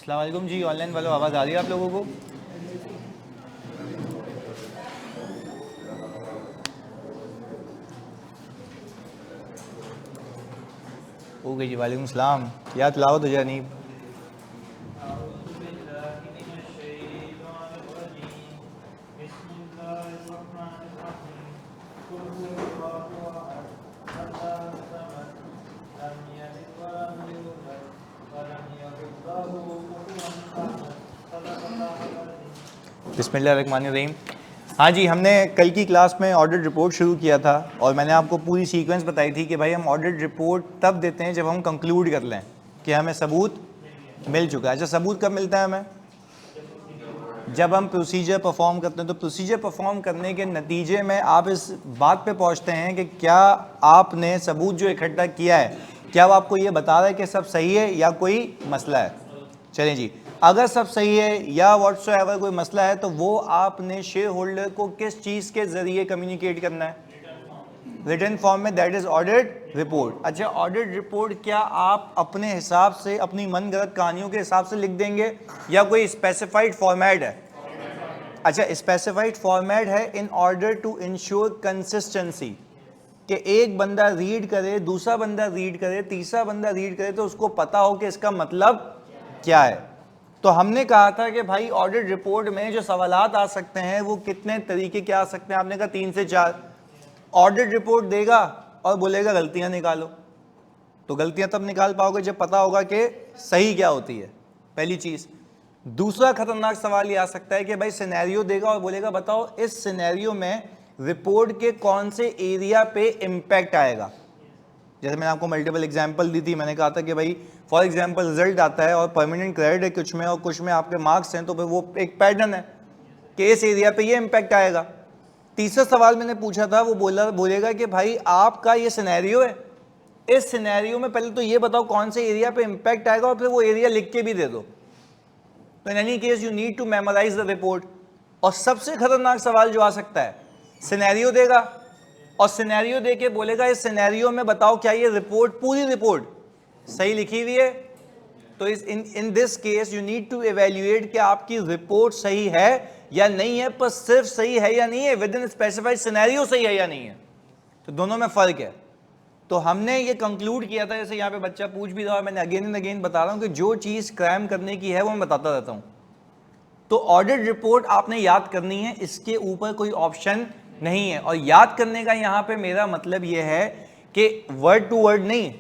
अस्सलाम वालेकुम जी, ऑनलाइन वालों आवाज़ आ रही है आप लोगों को? हो गई जी, वालेकुम सलाम। क्या तिलावत हो जानी। बिस्मिल्लाहिर्रहमानिर्रहीम। हाँ जी, हमने कल की क्लास में ऑडिट रिपोर्ट शुरू किया था और मैंने आपको पूरी सीक्वेंस बताई थी कि भाई हम ऑडिट रिपोर्ट तब देते हैं जब हम कंक्लूड कर लें कि हमें सबूत मिल चुका है। अच्छा, सबूत कब मिलता है हमें? जब हम प्रोसीजर परफॉर्म करते हैं। तो प्रोसीजर परफॉर्म करने के नतीजे में आप इस बात पे पहुंचते हैं कि क्या आपने सबूत जो इकट्ठा किया है, क्या वो आपको ये बता रहा है कि सब सही है या कोई मसला है। चलें जी, अगर सब सही है या व्हाटसोएवर कोई मसला है तो वो आपने शेयर होल्डर को किस चीज़ के ज़रिए कम्युनिकेट करना है? रिटन फॉर्म में, दैट इज ऑडिट रिपोर्ट। अच्छा, ऑडिट रिपोर्ट क्या आप अपने हिसाब से, अपनी मनगढ़ंत कहानियों के हिसाब से लिख देंगे या कोई स्पेसिफाइड फॉर्मेट है? अच्छा, स्पेसिफाइड फॉर्मेट है in order to ensure consistency, कि एक बंदा रीड करे, दूसरा बंदा रीड करे, तीसरा बंदा रीड करे तो उसको पता हो कि इसका मतलब क्या है। तो हमने कहा था कि भाई ऑडिट रिपोर्ट में जो सवालात आ सकते हैं वो कितने तरीके के आ सकते हैं। आपने कहा 3 से 4। ऑडिट रिपोर्ट देगा और बोलेगा गलतियां निकालो, तो गलतियां तब निकाल पाओगे जब पता होगा कि सही क्या होती है, पहली चीज। दूसरा खतरनाक सवाल ये आ सकता है कि भाई सिनेरियो देगा और बोलेगा बताओ इस सिनेरियो में रिपोर्ट के कौन से एरिया पे इम्पैक्ट आएगा। जैसे मैंने आपको मल्टीपल एग्जांपल दी थी, मैंने कहा था कि भाई फॉर एग्जांपल रिजल्ट आता है और परमानेंट क्रेडिट है कुछ में और कुछ में आपके मार्क्स हैं, तो फिर वो एक पैटर्न है कि इस एरिया पे ये इम्पैक्ट आएगा। तीसरा सवाल मैंने पूछा था, वो बोलेगा कि भाई आपका ये सिनेरियो है, इस सिनेरियो में पहले तो ये बताओ कौन से एरिया पे इम्पैक्ट आएगा और फिर वो एरिया लिख के भी दे दो। तो in any case you need to memorise the report. और सबसे खतरनाक सवाल जो आ सकता है, सिनेरियो देगा और सिनेरियो दे के बोलेगा इस सिनेरियो में बताओ क्या ये रिपोर्ट, पूरी रिपोर्ट सही लिखी हुई है। तो in this case you need to evaluate कि आपकी रिपोर्ट सही है या नहीं है, पर सिर्फ सही है या नहीं है, विद इन स्पेसिफाइड सिनेरियो सही है या नहीं है। तो दोनों में फर्क है। तो हमने ये कंक्लूड किया था, जैसे यहाँ पे बच्चा पूछ भी रहा है, मैंने अगेन एंड अगेन बता रहा हूँ कि जो चीज़ क्रैम करने की है वो मैं बताता रहता हूँ। तो ऑडिट रिपोर्ट आपने याद करनी है, इसके ऊपर कोई ऑप्शन नहीं है। और याद करने का यहाँ पे मेरा मतलब ये है कि वर्ड टू वर्ड नहीं,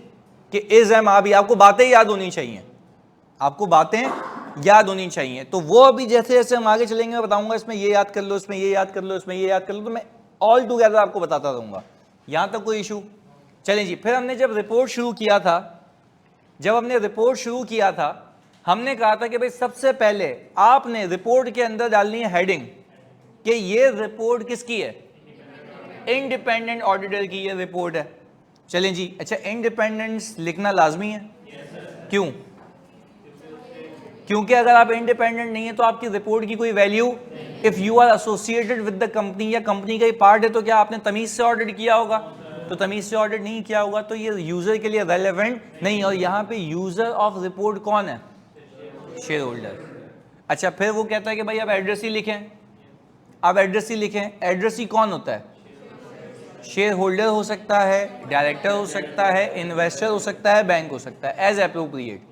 कि इज एम आ भी, आपको बातें याद होनी चाहिए, आपको बातें याद होनी चाहिए। तो वो अभी जैसे जैसे हम आगे चलेंगे मैं बताऊंगा इसमें ये याद कर लो, इसमें ये याद कर लो, इसमें ये याद कर लो, तो मैं ऑल टुगेदर आपको बताता रहूंगा। यहां तक कोई इशू? चलें जी, फिर हमने जब रिपोर्ट शुरू किया था, हमने कहा था कि भाई सबसे पहले आपने रिपोर्ट के अंदर डालनी है हेडिंग कि ये रिपोर्ट किसकी है? इंडिपेंडेंट ऑडिटर की ये रिपोर्ट है। चलें जी, अच्छा इंडिपेंडेंस लिखना लाजमी है। क्यों? क्योंकि अगर आप इंडिपेंडेंट नहीं है तो आपकी रिपोर्ट की कोई value. If you are associated with the company या कंपनी का ही पार्ट है तो क्या आपने तमीज से ऑडिट किया होगा? तो तमीज से ऑडिट नहीं किया होगा तो ये यूजर के लिए रेलेवेंट नहीं। और यहां पे यूजर ऑफ रिपोर्ट कौन है? Share holder. अच्छा, फिर वो कहता है कि भाई अब एड्रेस ही लिखें। अब एड्रेस ही लिखें, एड्रेस ही कौन होता है? शेयर होल्डर हो सकता है, डायरेक्टर हो सकता है, इन्वेस्टर हो सकता है, बैंक हो सकता है, एज अप्रोप्रिएट।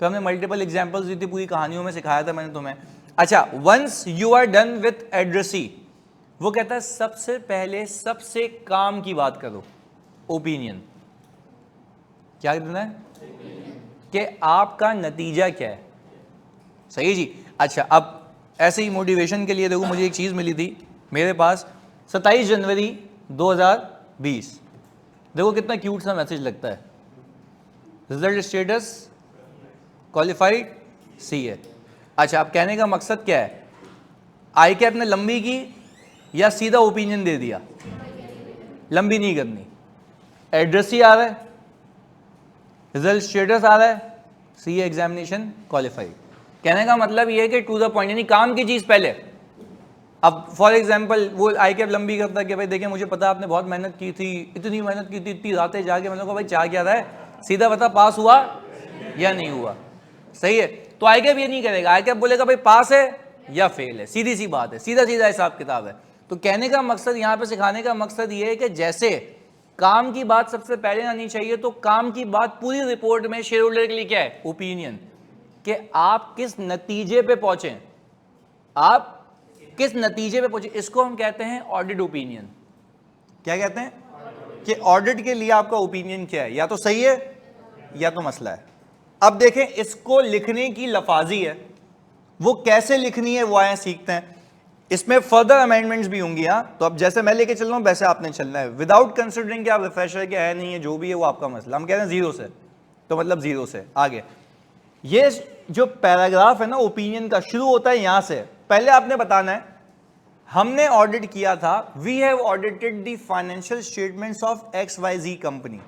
तो हमने मल्टीपल एग्जांपल्स दी थी, पूरी कहानियों में सिखाया था मैंने तुम्हें। अच्छा, once you are done with addressee, वो कहता है सबसे पहले सबसे काम की बात करो, ओपिनियन। क्या देना है? कि आपका नतीजा क्या है। सही जी। अच्छा, अब ऐसे ही मोटिवेशन के लिए देखो, मुझे एक चीज़ मिली थी मेरे पास 27 जनवरी 2020। देखो कितना क्यूट सा मैसेज लगता है। रिजल्ट स्टेटस क्वालिफाइड सी है। अच्छा, अब कहने का मकसद क्या है? आई कैप ने लंबी की या सीधा ओपिनियन दे दिया? लंबी नहीं करनी। एड्रेस ही आ रहा है, रिजल्ट स्टेटस आ रहा है, सी एग्जामिनेशन क्वालिफाइड। कहने का मतलब ये है कि टू द पॉइंट, यानी काम की चीज पहले। अब फॉर एग्जांपल वो आई कैप लंबी करता है कि भाई देखिए मुझे पता आपने बहुत मेहनत की थी, इतनी मेहनत की थी, इतनी रातें जाके, मैंने कहा भाई चाह क्या रहा है, सीधा बता पास हुआ या नहीं हुआ। सही है। तो आई कैप ये नहीं करेगा, आई कैप बोलेगा भाई पास है या फेल है, सीधी सी बात है, सीधा सीधा हिसाब किताब है। तो कहने का मकसद, यहाँ पे सिखाने का मकसद ये है कि जैसे काम की बात सबसे पहले आनी चाहिए, तो काम की बात पूरी रिपोर्ट में शेयर होल्डर के लिए क्या है, ओपिनियन, कि आप किस नतीजे पे पहुंचे, आप किस नतीजे पे पहुंचे, इसको हम कहते हैं ऑडिट ओपिनियन। क्या कहते हैं कि ऑडिट के लिए आपका ओपिनियन क्या है, या तो सही है या तो मसला है। अब देखें, इसको लिखने की लफाजी है, वो कैसे लिखनी है वो आए सीखते हैं। इसमें फर्दर अमेंडमेंट्स भी होंगी। हाँ, तो अब जैसे मैं लेके चल रहा हूं वैसे आपने चलना है, विदाउट कंसिडरिंग कि आप रिफ्रेशर के है नहीं है, जो भी है वो आपका मसला। हम कह रहे हैं जीरो से, तो मतलब जीरो से आगे। ये जो पैराग्राफ है ना ओपिनियन का, शुरू होता है यहां से। पहले आपने बताना है हमने ऑडिट किया था, we have audited the financial statements of XYZ company.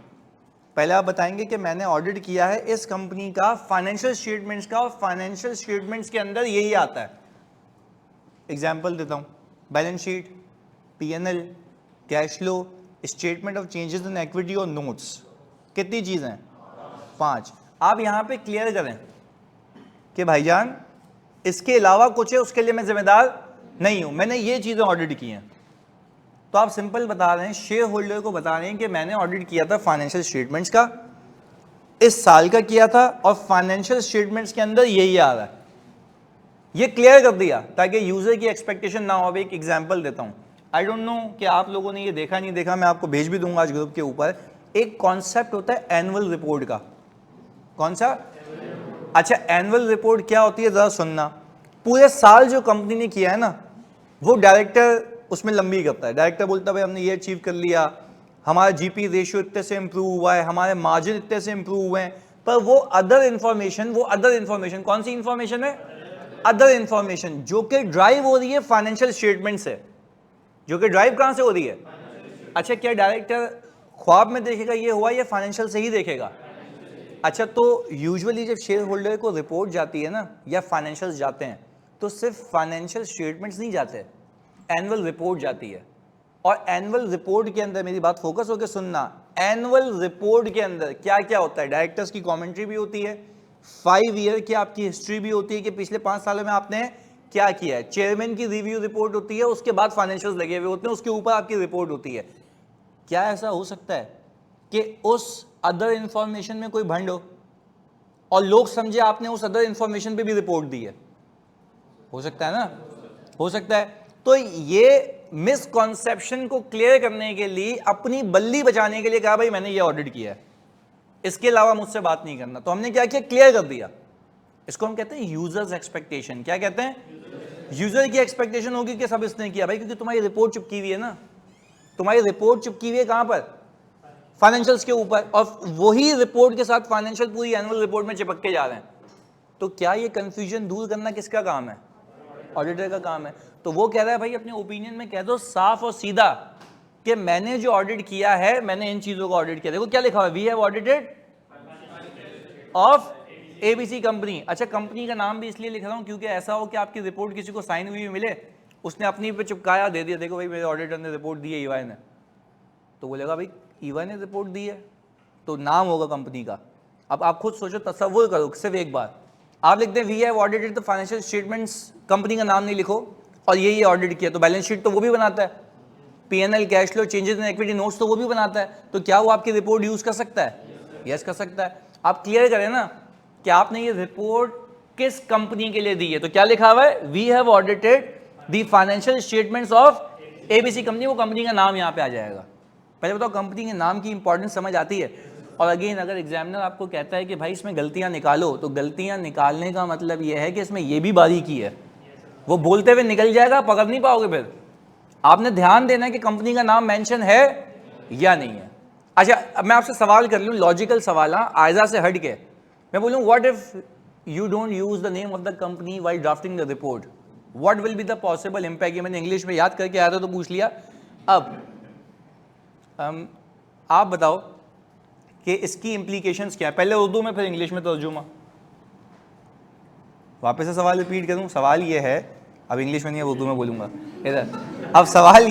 पहले आप बताएंगे कि मैंने ऑडिट किया है इस कंपनी का फाइनेंशियल स्टेटमेंट्स का, और फाइनेंशियल स्टेटमेंट्स के अंदर यही आता है। एग्जाम्पल देता हूं, balance sheet, P&L, cash flow, statement of changes in equity और नोट्स। कितनी चीजें हैं? 5। आप यहां पे क्लियर करें कि भाईजान इसके अलावा कुछ है, उसके लिए मैं जिम्मेदार नहीं हूं, मैंने ये चीजें ऑडिट की हैं। तो आप सिंपल बता रहे हैं, शेयर होल्डर को बता रहे हैं कि मैंने ऑडिट किया था फाइनेंशियल स्टेटमेंट्स का, इस साल का किया था, और फाइनेंशियल स्टेटमेंट्स के अंदर यही आ रहा है। ये क्लियर कर दिया ताकि यूजर की एक्सपेक्टेशन ना हो। अब एक एग्जांपल देता हूं, आई डोंट नो कि आप लोगों ने ये देखा नहीं देखा, मैं आपको भेज भी दूंगा आज ग्रुप के ऊपर। एक कॉन्सेप्ट होता है एनुअल रिपोर्ट का। कौन सा? अच्छा, एनुअल रिपोर्ट क्या होती है जरा सुनना। पूरे साल जो कंपनी ने किया है ना, वो डायरेक्टर उसमें लंबी करता है। डायरेक्टर बोलता है भाई हमने ये अचीव कर लिया, हमारा जीपी रेशियो इतने से इंप्रूव हुआ है, हमारे मार्जिन इतने से इंप्रूव हुए हैं। पर वो अदर इंफॉर्मेशन कौन सी इंफॉर्मेशन है? अदर इंफॉर्मेशन, जो कि ड्राइव हो रही है फाइनेंशियल स्टेटमेंट से। जो कि ड्राइव कहां से हो रही है? अच्छा, क्या डायरेक्टर ख्वाब में देखेगा ये हुआ, या फाइनेंशियल से ही देखेगा? अच्छा, तो यूजुअली जब शेयर होल्डर को रिपोर्ट जाती है ना, या फाइनेंशियल्स जाते हैं, तो सिर्फ फाइनेंशियल स्टेटमेंट्स नहीं जाते, एनुअल रिपोर्ट जाती है। और एनुअल रिपोर्ट के अंदर मेरी बात फोकस होकर सुनना, एनुअल रिपोर्ट के अंदर क्या क्या होता है? डायरेक्टर्स की कमेंट्री भी होती है, 5 ईयर की आपकी हिस्ट्री भी होती है कि पिछले 5 सालों में आपने क्या किया है, चेयरमैन की रिव्यू रिपोर्ट होती है, उसके बाद फाइनेंशियल्स लगे हुए होते हैं, उसके ऊपर आपकी रिपोर्ट होती है। क्या ऐसा हो सकता है कि उस अदर इंफॉर्मेशन में कोई भंड हो और लोग समझे आपने उस अदर इंफॉर्मेशन पे भी रिपोर्ट दी है? हो सकता है ना, हो सकता है। तो ये मिसकॉन्सेप्शन को क्लियर करने के लिए, अपनी बल्ली बचाने के लिए कहा भाई मैंने ये ऑडिट किया है, इसके अलावा मुझसे बात नहीं करना। तो हमने क्या किया? क्लियर कर दिया। इसको हम कहते हैं यूजर्स एक्सपेक्टेशन। क्या कहते हैं? यूजर की एक्सपेक्टेशन होगी कि सब इसने किया भाई, क्योंकि तुम्हारी रिपोर्ट चिपकी हुई है ना, तुम्हारी रिपोर्ट चिपकी हुई है कहां पर? फाइनेंशियल्स के ऊपर, और वही रिपोर्ट के साथ फाइनेंशियल पूरी एनुअल रिपोर्ट में चिपक के जा रहे हैं। तो क्या ये कंफ्यूजन दूर करना किसका काम है? ऑडिटर का काम है। तो वो कह रहा है भाई अपने ओपिनियन में कह दो साफ और सीधा कि मैंने जो ऑडिट किया है, मैंने इन चीजों को ऑडिट किया। देखो क्या लिखा हुआ है, we have audited of ABC company. अच्छा, कंपनी का नाम भी इसलिए लिख रहा हूं क्योंकि ऐसा हो कि आपकी रिपोर्ट किसी को साइन हुई मिले, उसने अपनी पे चिपकाया, दे दिया, देखो भाई मेरे ऑडिटर ने रिपोर्ट दी है EY ने, तो बोलेगा भाई EY ने रिपोर्ट दी है, तो नाम होगा कंपनी का। अब आप खुद सोचो, तसव्वुर करो, सिर्फ एक बार आप लिखते हैं we have audited the financial statements, company का नाम नहीं लिखो, और ये ऑडिट किया, तो बैलेंस शीट तो वो भी बनाता है, P&L, cash flow, changes in equity, notes तो वो भी बनाता है। तो क्या वो आपकी रिपोर्ट यूज कर सकता है? यस कर सकता है। आप क्लियर करें ना कि आपने ये रिपोर्ट किस कंपनी के लिए दी है। तो क्या लिखा हुआ है? We have audited the financial statements of ABC company. वो कंपनी का नाम यहाँ पे आ जाएगा। पहले बताओ कंपनी के नाम की इंपॉर्टेंस समझ आती है? और अगेन अगर एग्जामिनर आपको कहता है कि भाई इसमें गलतियां निकालो, तो गलतियां निकालने का मतलब यह है कि इसमें यह भी बारीकी है, वो बोलते हुए निकल जाएगा, पकड़ नहीं पाओगे। फिर आपने ध्यान देना है कि कंपनी का नाम मेंशन है या नहीं है। अच्छा, अब मैं आपसे सवाल कर लूं, लॉजिकल सवाल, आयजा से हट के मैं बोलूं, what if you don't use the name of the company while drafting the report, what will be the possible impact? ये मैंने इंग्लिश में याद करके आया था तो पूछ लिया। अब आप बताओ कि इसकी इंप्लीकेशंस क्या है। पहले उर्दू में फिर इंग्लिश में तर्जुमा। वापस से सवाल रिपीट करूं, सवाल ये है, अब इंग्लिश में नहीं, उर्दू में बोलूंगा इधर। अब सवाल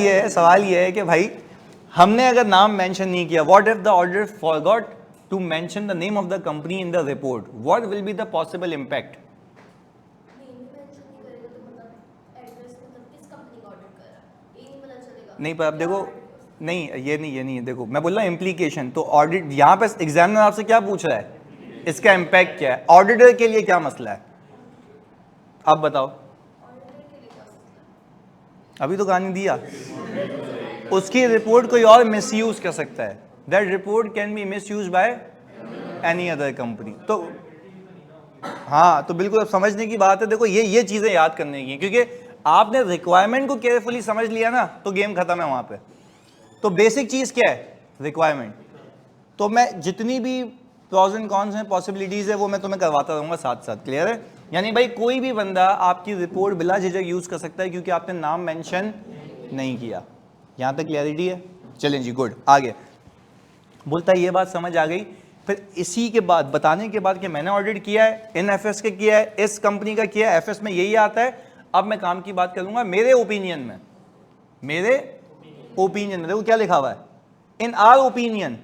ये है कि भाई हमने अगर नाम मेंशन नहीं किया, what if the auditor forgot to mention the name of the company in the report, what will be the possible impact? नहीं पर अब देखो, नहीं ये नहीं है, देखो मैं बोल रहा हूँ इम्प्लीकेशन। तो ऑडिट यहाँ पे एग्जामिनर आपसे क्या पूछ रहा है, इसका इम्पैक्ट क्या है, ऑडिटर के लिए क्या मसला है, आप बताओ। अभी तो कहानी दिया, उसकी रिपोर्ट कोई और मिसयूज कर सकता है, that report can be misuse by any other company. तो हाँ, तो बिल्कुल अब समझने की बात है। देखो ये चीजें याद करने की, क्योंकि आपने रिक्वायरमेंट को केयरफुली समझ लिया ना तो गेम खत्म है वहां पे। तो बेसिक चीज क्या है, रिक्वायरमेंट। तो मैं जितनी भी प्रॉज एंड कॉन्स हैं, पॉसिबिलिटीज है, वो मैं तुम्हें करवाता रहूंगा साथ साथ, क्लियर है। यानी भाई कोई भी बंदा आपकी रिपोर्ट बिला झिझक यूज कर सकता है, क्योंकि आपने नाम मेंशन नहीं किया। यहां तक क्लियरिटी है, चलें जी, गुड। आगे बोलता है ये बात समझ आ गई। फिर इसी के बाद बताने के बाद कि मैंने ऑडिट किया है, इन एफएस के किया है, इस कंपनी का किया है, एफएस में यही आता है। अब मैं काम की बात करूंगा। मेरे ओपिनियन में, देखो क्या लिखा हुआ है, in our opinion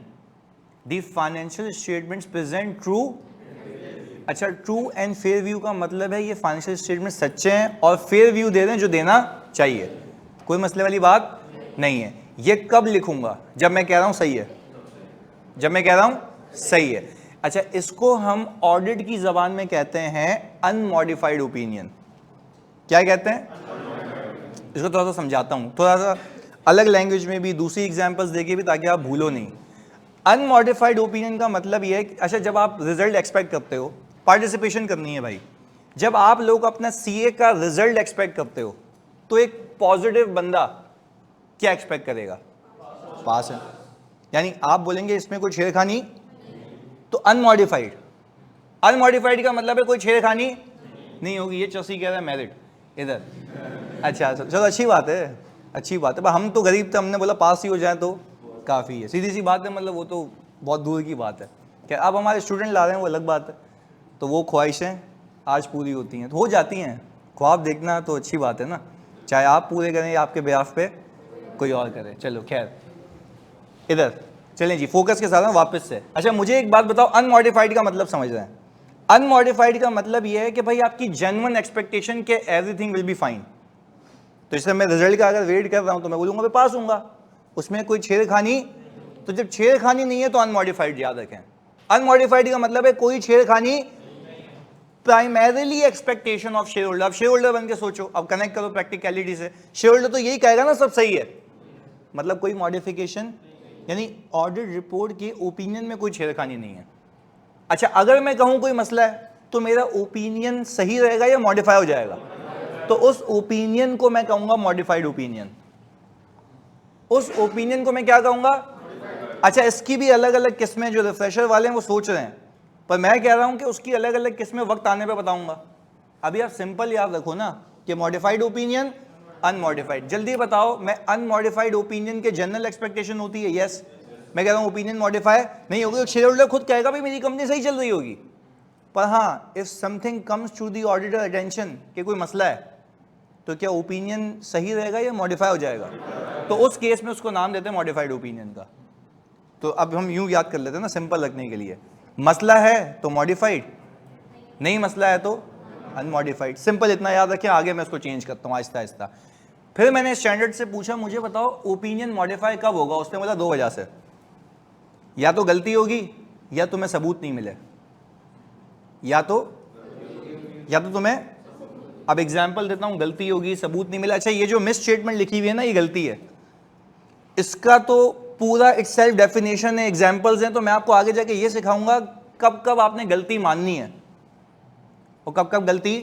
the financial statements present true. अच्छा, ट्रू एंड फेयर व्यू का मतलब है ये फाइनेंशियल स्टेटमेंट सच्चे हैं और फेयर व्यू दे रहे हैं, जो देना चाहिए, कोई मसले वाली बात नहीं है। ये कब लिखूंगा, जब मैं कह रहा हूं सही है, जब मैं कह रहा हूं सही है। अच्छा, इसको हम ऑडिट की जबान में कहते हैं अनमॉडिफाइड ओपिनियन। क्या कहते हैं, इसको थोड़ा सा समझाता हूं, थोड़ा सा अलग लैंग्वेज में भी, दूसरी एग्जांपल्स देके भी, ताकि आप भूलो नहीं। अनमॉडिफाइड ओपिनियन का मतलब ये है कि अच्छा, जब आप रिजल्ट एक्सपेक्ट करते हो, पार्टिसिपेशन करनी है भाई, जब आप लोग अपना सीए का रिजल्ट एक्सपेक्ट करते हो, तो एक पॉजिटिव बंदा क्या एक्सपेक्ट करेगा, पास है। यानी आप बोलेंगे इसमें कोई छेड़खानी, तो अनमॉडिफाइड का मतलब है कोई छेड़खानी नहीं होगी। ये चौसी कह रहा है मेरिट इधर, अच्छा चलो अच्छी बात है, अच्छी बात है। पर हम तो गरीब थे, हमने बोला पास ही हो जाए तो काफ़ी है, सीधी सी बात है। मतलब वो तो बहुत दूर की बात है। क्या अब हमारे स्टूडेंट ला रहे हैं वो अलग बात है, तो वो ख्वाहिशें आज पूरी होती हैं, तो हो जाती हैं। ख्वाब देखना तो अच्छी बात है ना, चाहे आप पूरे करें या आपके बिहाफ पे कोई और करे। चलो खैर, इधर चलें जी, फोकस के साथ में वापस से। अच्छा मुझे एक बात बताओ, अनमॉडिफाइड का मतलब समझ रहे हैं। अनमॉडिफाइड का मतलब यह है कि भाई आपकी जेन्युइन एक्सपेक्टेशन के एवरीथिंग विल बी फाइन। तो इससे मैं रिजल्ट का अगर वेट कर रहा हूं तो मैं बोलूंगा मैं पास हूंगा, उसमें कोई छेड़खानी। तो जब छेड़खानी नहीं है तो अनमॉडिफाइड याद रखें। अनमॉडिफाइड का मतलब है कोई छेड़खानी, primarily expectation of share holder. अब शेयर होल्डर बन के सोचो, अब कनेक्ट करो प्रैक्टिकलिटी से। शेयर होल्डर तो यही कहेगा ना सब सही है, मतलब कोई मॉडिफिकेशन, यानी ऑडिट रिपोर्ट के ओपिनियन में कोई छेड़खानी नहीं है। अच्छा, अगर मैं कहूं कोई मसला है तो मेरा ओपिनियन सही रहेगा या मॉडिफाई हो जाएगा, तो उस ओपिनियन को मैं कहूंगा मॉडिफाइड ओपिनियन। उस ओपिनियन को मैं क्या कहूंगा। अच्छा, इसकी भी अलग अलग किस्में, जो रिफ्रेशर वाले हैं वो सोच रहे हैं, पर मैं कह रहा हूं कि उसकी अलग अलग किस्में वक्त आने पे बताऊंगा। अभी आप सिंपल याद रखो ना कि मॉडिफाइड ओपिनियन, अनमॉडिफाइड। जल्दी बताओ, मैं अनमॉडिफाइड ओपिनियन के जनरल एक्सपेक्टेशन होती है, यस। मैं कह रहा हूं ओपिनियन मॉडिफाई नहीं होगी, तो शेयर होल्डर खुद कहेगा भाई मेरी कंपनी सही चल रही होगी। पर हाँ, if something comes to the auditor attention कि कोई मसला है, तो क्या ओपिनियन सही रहेगा या मॉडिफाई हो जाएगा, तो उस केस में उसको नाम देते हैं मॉडिफाइड ओपिनियन का। तो अब हम यूं याद कर लेते हैं ना, सिंपल रखने के लिए। मसला है तो मॉडिफाइड, नहीं मसला है तो अनमॉडिफाइड। सिंपल इतना याद रखें, आगे मैं इसको चेंज करता हूं आहिस्ता आहिस्ता। फिर मैंने स्टैंडर्ड से पूछा, मुझे बताओ ओपिनियन मॉडिफाई कब होगा। उसने बोला दो वजह से, या तो गलती होगी या तुम्हें सबूत नहीं मिले, या तो तुम्हें, अब एग्जाम्पल देता हूं, गलती होगी, सबूत नहीं मिला। अच्छा, ये जो मिस स्टेटमेंट लिखी हुई है ना, ये गलती है, इसका तो पूरा इट्स सेल्फ डेफिनेशन है, एग्जाम्पल्स हैं। तो मैं आपको आगे जाके ये सिखाऊंगा कब कब आपने गलती माननी है और कब कब गलती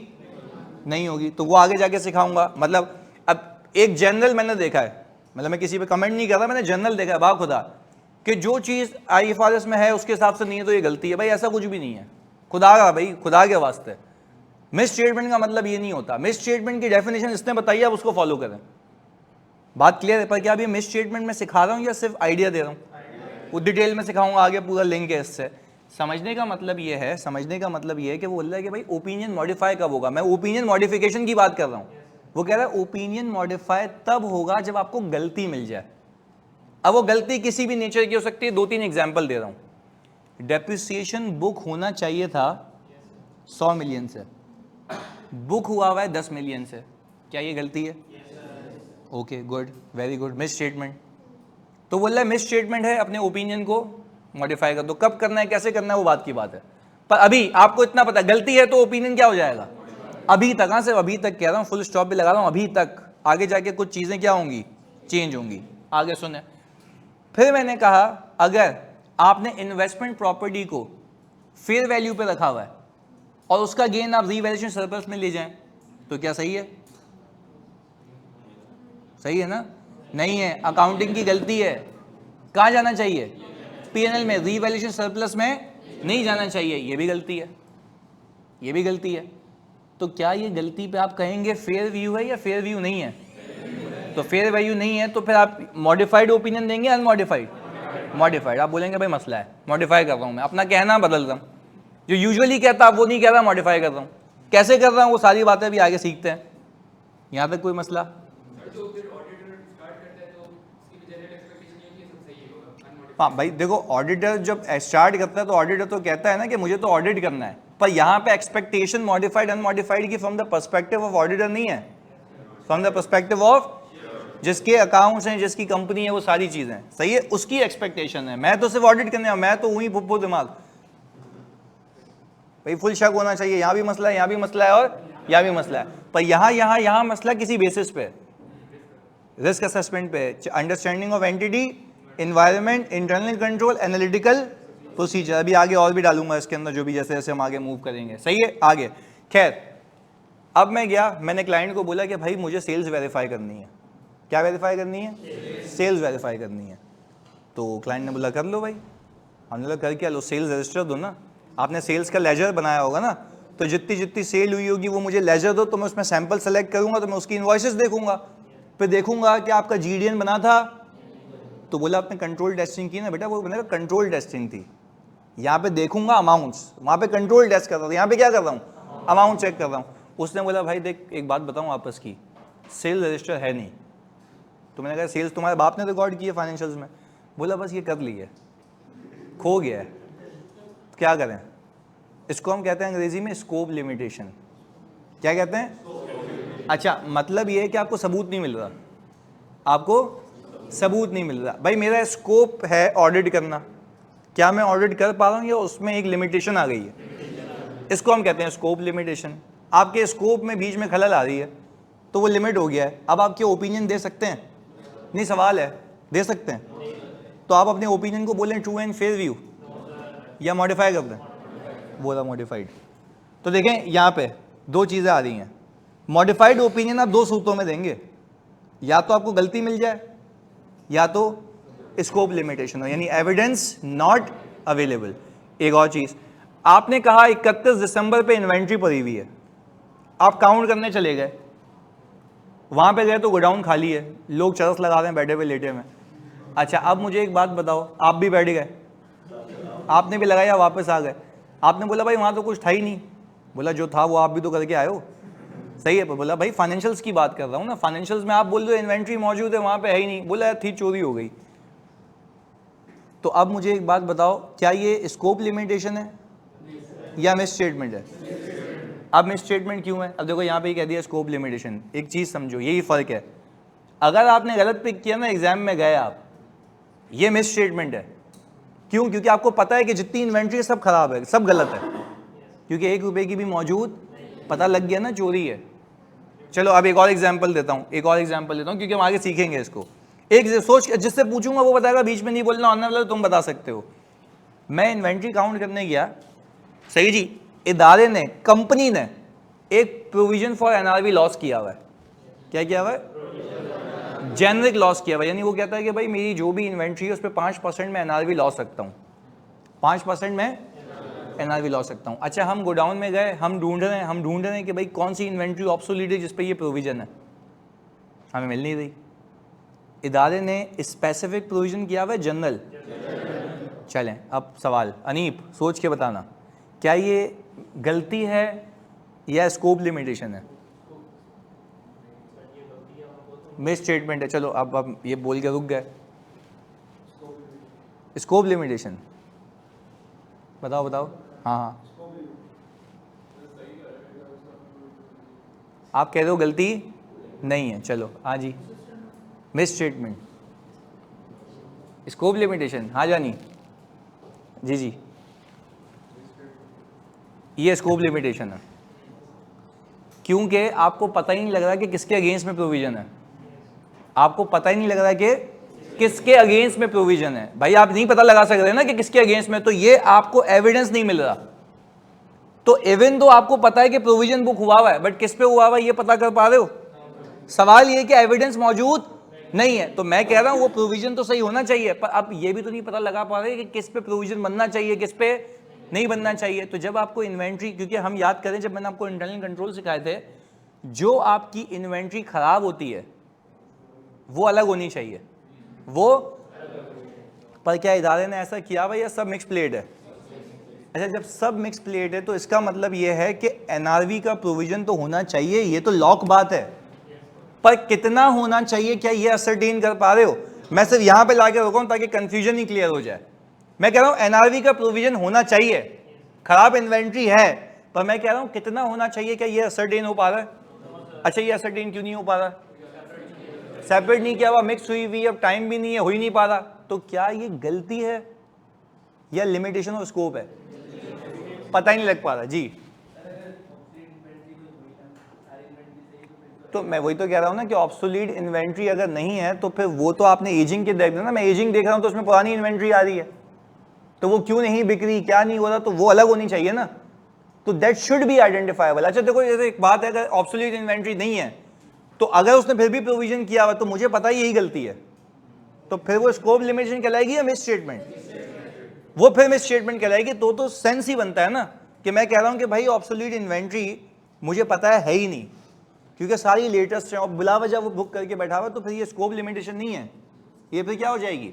नहीं होगी, तो वो आगे जाके सिखाऊंगा। मतलब अब एक जनरल मैंने देखा है, मतलब मैं किसी पे कमेंट नहीं कर रहा, मैंने जनरल देखा है बा खुदा, कि जो चीज़ IFRS में है उसके हिसाब से नहीं है तो ये गलती है। भाई ऐसा कुछ भी नहीं है, खुदा का, भाई खुदा के वास्ते। मिस स्टेटमेंट का मतलब ये नहीं होता। मिस स्टेटमेंट की डेफिनेशन इसने बताई, आप उसको फॉलो करें, बात क्लियर है। पर क्या अभी मिस स्टेटमेंट में सिखा रहा हूँ या सिर्फ आइडिया दे रहा हूँ, वो डिटेल में सिखाऊंगा, आगे पूरा लिंक है इससे। समझने का मतलब ये है, समझने का मतलब ये है कि वो बोल रहा है कि भाई ओपिनियन मॉडिफाई कब होगा। मैं ओपिनियन मॉडिफिकेशन की बात कर रहा हूँ, वो कह रहा है ओपिनियन मॉडिफाई तब होगा जब आपको गलती मिल जाए। अब वो गलती किसी भी नेचर की हो सकती है, दो तीन एग्जाम्पल दे रहा हूँ। डेप्रिसिएशन बुक होना चाहिए था 100 मिलियन से, बुक हुआ है 10 मिलियन से, क्या ये गलती है? Okay good, very good, miss statement. तो बोल रहा है मिस स्टेटमेंट है, अपने ओपिनियन को मॉडिफाई कर दो। कब करना है, कैसे करना है, वो बात की बात है। पर अभी आपको इतना पता गलती है तो ओपिनियन क्या हो जाएगा? अभी तक, हाँ सिर्फ अभी तक कह रहा हूँ, फुल स्टॉप भी लगा रहा हूँ, अभी तक। आगे जाके कुछ चीजें क्या होंगी, चेंज होंगी। आगे सुने, फिर मैंने कहा अगर आपने इन्वेस्टमेंट प्रॉपर्टी को फेयर वैल्यू पे रखा हुआ है और उसका गेन आप रीवैल्यूएशन सरप्लस में ले जाएं तो क्या सही है? सही है ना? नहीं है, अकाउंटिंग की गलती है। कहाँ जाना चाहिए? पीएनएल में, रीवैल्यूएशन सरप्लस में नहीं जाना चाहिए, ये भी गलती है, ये भी गलती है। तो क्या ये गलती पे आप कहेंगे फेयर व्यू है या फेयर व्यू नहीं है? तो फेयर वैल्यू नहीं है तो फिर आप मॉडिफाइड ओपिनियन देंगे, अनमॉडिफाइड? मॉडिफाइड। आप बोलेंगे भाई मसला है, मॉडिफाई कर रहा हूं मैं, अपना कहना बदल रहा हूं, जो यूजुअली कहता वो नहीं कह रहा, मॉडिफाई कर रहा हूं। कैसे कर रहा हूं वो सारी बातें भी आगे सीखते हैं, यहां तक कोई मसला? हाँ भाई देखो, ऑडिटर जब स्टार्ट करता है तो ऑडिटर तो कहता है ना कि मुझे तो ऑडिट करना है, पर यहाँ पे एक्सपेक्टेशन मॉडिफाइड अनमॉडिफाइड की from the perspective of auditor नहीं है, फ्रॉम द पर्सपेक्टिव ऑफ जिसके अकाउंट्स हैं, जिसकी कंपनी है, वो सारी चीजें सही है, उसकी एक्सपेक्टेशन है। मैं तो सिर्फ ऑडिट करने, मैं तो वही भुप्पो दिमाग भाई, फुल शक होना चाहिए, यहाँ भी मसला है, यहाँ भी मसला है और यहाँ भी मसला है। पर यहाँ मसला किसी बेसिस पे, रिस्क असेसमेंट पे, understanding of entity, environment, internal control, analytical procedure. अभी आगे और भी डालूंगा इसके अंदर, जो भी जैसे जैसे हम आगे मूव करेंगे, सही है आगे। खैर, अब मैं गया, मैंने क्लाइंट को बोला कि भाई मुझे सेल्स वेरीफाई करनी है। क्या वेरीफाई करनी है? सेल्स वेरीफाई करनी है। तो क्लाइंट ने बोला कर लो भाई। हमने बोला कर क्या लो, सेल्स रजिस्टर दो ना, आपने सेल्स का लेजर बनाया होगा ना, तो जितनी जितनी सेल हुई होगी वो मुझे लेजर दो, तो मैं उसमें सैंपल सेलेक्ट करूंगा, तो मैं उसकी इनवॉइसेस देखूंगा, फिर देखूंगा कि आपका जीडीएन बना था। तो बोला आपने कंट्रोल टेस्टिंग की ना बेटा, वो बनेगा कंट्रोल टेस्टिंग थी। यहाँ पे देखूंगा अमाउंट्स, वहाँ पे कंट्रोल टेस्ट कर रहा था, यहाँ पे क्या कर रहा हूँ, अमाउंट चेक कर रहा हूँ। उसने बोला भाई देख एक बात बताऊँ आपस की, सेल रजिस्टर है नहीं। तो मैंने कहा सेल्स तुम्हारे बाप ने रिकॉर्ड की है फाइनेंशियल्स में? बोला बस ये कर ली है, खो गया है, क्या करें? इसको हम कहते हैं अंग्रेजी में स्कोप लिमिटेशन। क्या कहते हैं? अच्छा, मतलब ये है कि आपको सबूत नहीं मिल रहा, आपको सबूत नहीं मिल रहा। भाई मेरा स्कोप है ऑडिट करना, क्या मैं ऑडिट कर पा रहा हूँ या उसमें एक लिमिटेशन आ गई है? इसको हम कहते हैं स्कोप लिमिटेशन। आपके स्कोप में बीच में खलल आ रही है तो वो लिमिट हो गया है। अब आप क्या ओपिनियन दे सकते हैं? नहीं, सवाल है, दे सकते हैं? तो आप अपने ओपिनियन को बोलें ट्रू एंड फेयर व्यू या मॉडिफाई कर दें? बोला मॉडिफाइड। तो देखें यहाँ पे दो चीज़ें आ रही हैं। मॉडिफाइड ओपिनियन आप दो सूत्रों में देंगे, या तो आपको गलती मिल जाए या तो स्कोप लिमिटेशन हो, यानी एविडेंस नॉट अवेलेबल। एक और चीज़, आपने कहा 31 दिसंबर पे इन्वेंट्री पड़ी हुई है, आप काउंट करने चले गए, वहाँ पे गए तो गोडाउन खाली है, लोग चरस लगा रहे हैं बैठे हुए लेटे में। अच्छा अब मुझे एक बात बताओ, आप भी बैठ गए, आपने भी लगाया, वापस आ गए, आपने बोला भाई वहाँ तो कुछ था ही नहीं। बोला जो था वो आप भी तो करके आए हो, सही है। पर बोला भाई फाइनेंशियल्स की बात कर रहा हूँ ना, फाइनेंशियल्स में आप बोल रहे हो इन्वेंट्री मौजूद है, वहाँ पे है ही नहीं। बोला थी, चोरी हो गई। तो अब मुझे एक बात बताओ, क्या ये स्कोप लिमिटेशन है या मिस स्टेटमेंट है? अब मिस स्टेटमेंट क्यों है? अब देखो यहाँ पे ही कह दिया स्कोप लिमिटेशन। एक चीज़ समझो, यही फ़र्क है। अगर आपने गलत पिक किया ना, एग्जाम में गए आप, ये मिस स्टेटमेंट है। क्यों? क्योंकि आपको पता है कि जितनी इन्वेंट्री है सब खराब है, सब गलत है, क्योंकि 1 रुपये की भी मौजूद, पता लग गया ना चोरी है। चलो अब एक और एग्जाम्पल देता हूँ, एक और एग्जाम्पल देता हूँ, क्योंकि हम आगे सीखेंगे इसको। एक सोच, जिससे पूछूंगा वो बताएगा, बीच में नहीं बोलना, आने वाला तुम बता सकते हो। मैं इन्वेंट्री काउंट करने गया, सही जी, इदारे ने, कंपनी ने एक प्रोविजन फॉर एनआरवी लॉस किया हुआ है। क्या किया हुआ है? जेनरिक लॉस किया हुआ है। यानी वो कहता है कि भाई मेरी जो भी इन्वेंट्री है उस पर 5% में एनआरवी लॉस सकता हूँ, 5% में एनआरवी लॉस सकता हूँ। अच्छा हम गोडाउन में गए, हम ढूंढ रहे हैं कि भाई कौन सी इन्वेंट्री ऑब्सोलीट है जिस पे ये प्रोविजन है, हमें मिल नहीं रही। इदारे ने स्पेसिफिक प्रोविजन किया हुआ है जनरल। चलें अब सवाल, अनीप सोच के बताना, क्या ये गलती है या स्कोप लिमिटेशन है? मिस स्टेटमेंट है। चलो अब ये बोल के रुक गए, स्कोप लिमिटेशन। बताओ बताओ। हाँ हाँ, आप कह रहे हो गलती नहीं है, चलो हाँ जी। मिस स्टेटमेंट, स्कोप लिमिटेशन, हाँ जानी जी जी, ये स्कोप लिमिटेशन है, क्योंकि आपको पता ही नहीं लग रहा कि किसके अगेंस्ट में प्रोविजन है, आपको पता ही नहीं लग रहा कि किसके अगेंस्ट में प्रोविजन है। भाई आप नहीं पता लगा सकते ना कि किसके अगेंस्ट में, तो ये आपको एविडेंस नहीं मिल रहा। तो इवन तो आपको पता है कि प्रोविजन बुक हुआ है, बट किस पे हुआ है ये पता कर पा रहे हो? सवाल ये कि एविडेंस मौजूद नहीं है। तो मैं कह रहा हूं वो प्रोविजन तो सही होना चाहिए, पर अब ये भी तो नहीं पता लगा पा रहे कि किस पे प्रोविजन बनना चाहिए, किस पे नहीं बनना चाहिए। तो जब आपको इन्वेंट्री, क्योंकि हम याद करें जब मैंने आपको इंटरनल कंट्रोल सिखाए थे, जो आपकी इन्वेंट्री खराब होती है वो अलग होनी चाहिए, वो, पर क्या इदारे ने ऐसा किया भाई, या सब मिक्स प्लेट है? अच्छा, जब सब मिक्स प्लेट है तो इसका मतलब ये है कि एनआरवी का प्रोविजन तो होना चाहिए, ये तो लॉक बात है, पर कितना होना चाहिए क्या ये असरटेन कर पा रहे हो? मैं सिर्फ यहां पे लाके रोका हूं ताकि कंफ्यूजन ही क्लियर हो जाए। मैं कह रहा हूं एनआरवी का प्रोविजन होना चाहिए, खराब इन्वेंट्री है, पर मैं कह रहा हूं कितना होना चाहिए क्या ये असरटेन हो पा रहा है? अच्छा, ये असरटेन क्यों नहीं हो पा रहा? सेपरेट नहीं किया हुआ, मिक्स हुई हुई, अब टाइम भी नहीं है, हो ही नहीं पा रहा। तो क्या ये गलती है या लिमिटेशन ऑफ स्कोप है? पता ही नहीं लग पा रहा जी। तो मैं वही तो कह रहा हूं ना कि ऑब्सोलीट इन्वेंट्री अगर नहीं है तो फिर वो तो आपने एजिंग के देख ना, मैं एजिंग देख रहा हूं तो उसमें पुरानी इन्वेंट्री आ रही है, तो वो क्यों नहीं बिक रही, क्या नहीं हो रहा, तो वो अलग होनी चाहिए ना। तो दैट शुड बी आइडेंटिफाइबल। अच्छा देखो, जैसे एक बात है, अगर ऑब्सोलीट इन्वेंट्री नहीं है तो अगर उसने फिर भी प्रोविजन किया हुआ तो मुझे पता ही यही गलती है, तो फिर वो स्कोप लिमिटेशन कहलाएगी या मिस स्टेटमेंट? वो फिर मिस स्टेटमेंट कहलाएगी। तो सेंस ही बनता है ना कि मैं कह रहा हूं कि भाई ऑब्सोलीट इन्वेंट्री मुझे पता है ही नहीं, क्योंकि सारी लेटेस्ट है और बिला वजह वो बुक करके बैठा हुआ, तो फिर ये स्कोप लिमिटेशन नहीं है, ये फिर क्या हो जाएगी?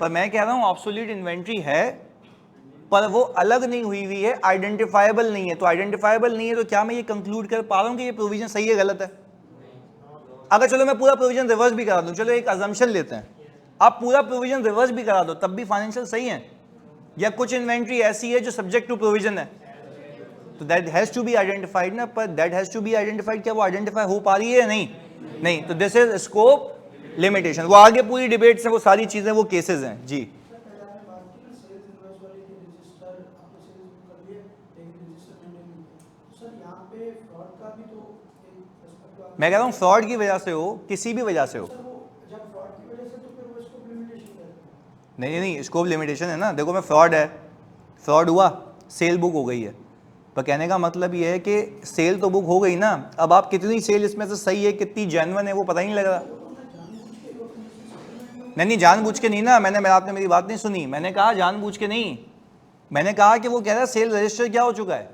पर मैं कह रहा हूं ऑब्सोल्यूट इन्वेंट्री है पर वो अलग नहीं हुई हुई है, आइडेंटिफाइबल नहीं है। तो आइडेंटिफाइबल नहीं है तो क्या मैं ये कंक्लूड कर पा रहा हूं कि ये प्रोविजन सही है गलत है? अगर चलो मैं पूरा प्रोविजन रिवर्स भी करा दूं, चलो एक अजम्पशन लेते हैं, आप पूरा प्रोविजन रिवर्स भी करा दो तब भी फाइनेंशियल सही है, या कुछ इन्वेंट्री ऐसी है जो सब्जेक्ट टू प्रोविजन है, तो that has to be identified ना। पर that has to be identified, क्या वो आइडेंटिफाई हो पा रही है या नहीं? नहीं। तो दिस इज स्कोप लिमिटेशन। वो आगे पूरी डिबेट्स हैं, वो सारी चीजें, वो केसेस हैं जी। मैं कह रहा हूं फ्रॉड की वजह से हो, किसी भी वजह से हो, नहीं नहीं, स्कोप लिमिटेशन है ना। देखो मैं फ्रॉड है, फ्रॉड हुआ, सेल बुक हो गई है, पर कहने का मतलब ये है कि सेल तो बुक हो गई ना, अब आप कितनी सेल इसमें से सही है, कितनी जेन्युइन है, वो पता ही नहीं लग रहा। नहीं जानबूझ के नहीं ना, आपने मेरी बात नहीं सुनी, मैंने कहा जानबूझ के नहीं, मैंने कहा कि वो कह रहा है सेल रजिस्टर क्या हो चुका है,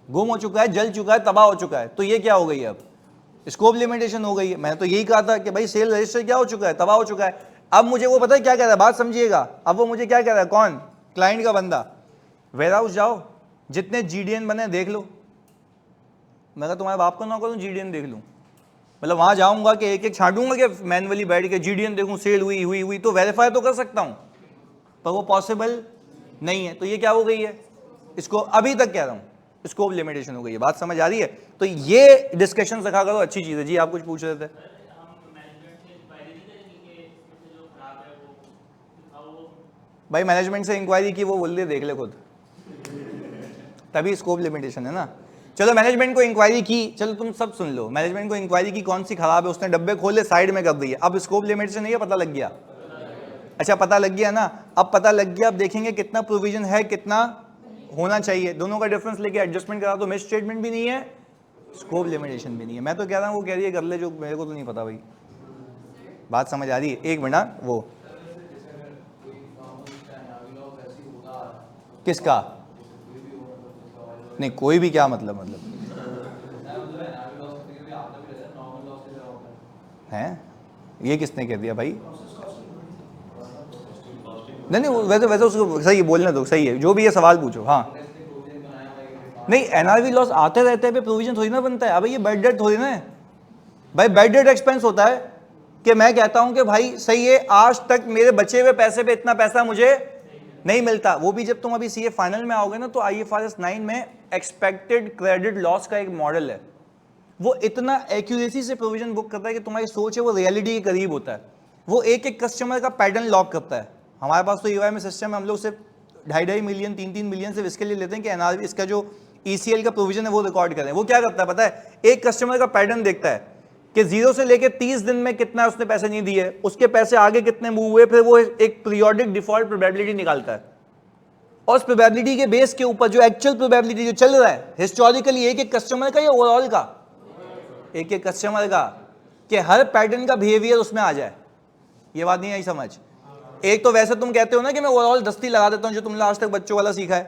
गुम हो चुका है, जल चुका है, तबाह हो चुका है, तो ये क्या हो गई है, अब स्कोप लिमिटेशन हो गई है। मैंने तो यही कहा था कि भाई सेल रजिस्टर क्या हो चुका है, तबाह हो चुका है। अब मुझे वो पता है क्या कह रहा है, बात समझिएगा, अब वो मुझे क्या कह रहा है, कौन? क्लाइंट का बंदा, वेयर हाउस जाओ, जितने जीडीएन बने देख लो। मैं कहा तुम्हारे बाप को ना करूँ जीडीएन देख लूँ, मतलब वहां जाऊंगा कि एक एक छांटूंगा कि मैनुअली बैठ के जीडीएन देखूं, सेल हुई तो वेरीफाई तो कर सकता हूं, पर वो पॉसिबल नहीं है। तो ये क्या हो गई है, इसको अभी तक कह रहा हूं स्कोप लिमिटेशन हो गई है। बात समझ आ रही है? तो ये डिस्कशन रखा करो, अच्छी चीज है जी। आप कुछ पूछ रहे थे? भाई मैनेजमेंट से इंक्वायरी की, वो बोल दे देख ले खुद, तभी स्कोप लिमिटेशन है ना। चलो मैनेजमेंट को इंक्वायरी की, चलो तुम सब सुन लो, मैनेजमेंट को इंक्वायरी की कौन सी खराब है, उसने डब्बे खोले साइड में कर दिए, अब स्कोप लिमिटेशन नहीं है, पता लग गया। अच्छा पता लग गया ना, अब पता लग गया, अब देखेंगे कितना प्रोविजन है, कितना होना चाहिए, दोनों का डिफरेंस लेके एडजस्टमेंट करा, तो मिस स्टेटमेंट भी नहीं है, स्कोप लिमिटेशन भी नहीं है। मैं तो कह रहा हूँ वो कह रही है कर ले जो, मेरे को तो नहीं पता भाई। बात समझ आ रही है? एक मिनट, वो किसका? नहीं कोई भी क्या मतलब है, ये किसने कह दिया भाई? नहीं वैसे उसको सही बोलने दो, सही है जो भी है, सवाल पूछो। हाँ नहीं, एनआरवी लॉस आते रहते हैं, प्रोविजन थोड़ी ना बनता है। अब ये बैड डेट थोड़ी ना है भाई, बैड डेट एक्सपेंस होता है कि मैं कहता हूं कि भाई सही है, आज तक मेरे बचे हुए पैसे पे इतना पैसा मुझे नहीं मिलता। वो भी जब तुम अभी सीए फाइनल में आओगे ना, तो आईएफआरएस 9 में एक्सपेक्टेड क्रेडिट लॉस का एक मॉडल है, वो इतना एक्यूरेसी से प्रोविजन बुक करता है कि तुम्हारी सोच है वो रियलिटी के करीब होता है। वो एक एक कस्टमर का पैटर्न लॉक करता है। हमारे पास तो ईवाई में सिस्टम है, हम लोग सिर्फ 2.5 मिलियन 3 मिलियन सिर्फ इसके लिए लेते हैं कि एनआरबी इसका जो ईसीएल का प्रोविजन है वो रिकॉर्ड करें। वो क्या करता है पता है, एक कस्टमर का पैटर्न देखता है कि 0 से लेके 30 दिन में कितना उसने पैसे नहीं दिए, उसके पैसे आगे कितने मूव हुए, फिर वो एक पीरियोडिक डिफॉल्ट प्रोबेबिलिटी निकालता है, और उस प्रोबेबिलिटी के बेस के ऊपर जो एक्चुअल प्रोबेबिलिटी जो चल रहा है हिस्टोरिकली एक एक कस्टमर का या ओवरऑल का, एक एक कस्टमर का, कि हर पैटर्न का बिहेवियर उसमें आ जाए। ये बात नहीं आई समझ? एक तो वैसे तुम कहते हो ना कि मैं ओवरऑल दस्ती लगा देता हूं, जो तुमने आज तक बच्चों वाला सीखा है,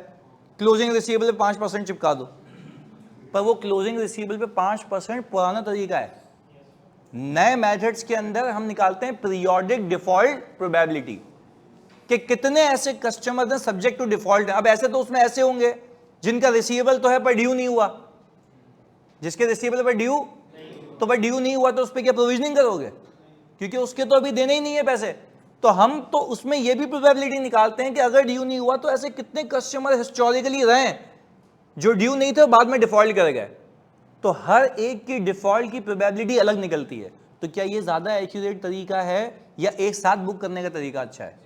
क्लोजिंग रिसीवेबल पे 5% चिपका दो, पर वो क्लोजिंग रिसीवेबल पे 5% पुराना तरीका है। नए मेथड्स के अंदर हम निकालते हैं पीरियोडिक डिफॉल्ट प्रोबेबिलिटी, कि कितने ऐसे कस्टमर हैं सब्जेक्ट टू डिफॉल्ट है। अब ऐसे तो उसमें ऐसे होंगे जिनका रिसीवेबल तो है पर ड्यू नहीं हुआ, जिसके रिसीवेबल पर ड्यू, तो पर ड्यू नहीं हुआ तो उस पर क्या प्रोविजनिंग करोगे, क्योंकि उसके तो अभी देने ही नहीं है पैसे। तो हम तो उसमें ये भी प्रोबेबिलिटी निकालते हैं कि अगर ड्यू नहीं हुआ तो ऐसे कितने कस्टमर हिस्टोरिकली रहे जो ड्यू नहीं थे बाद में डिफॉल्ट कर गए। तो हर एक की डिफॉल्ट की प्रोबेबिलिटी अलग निकलती है। तो क्या ये ज्यादा एक्यूरेट तरीका है या एक साथ बुक करने का तरीका अच्छा है?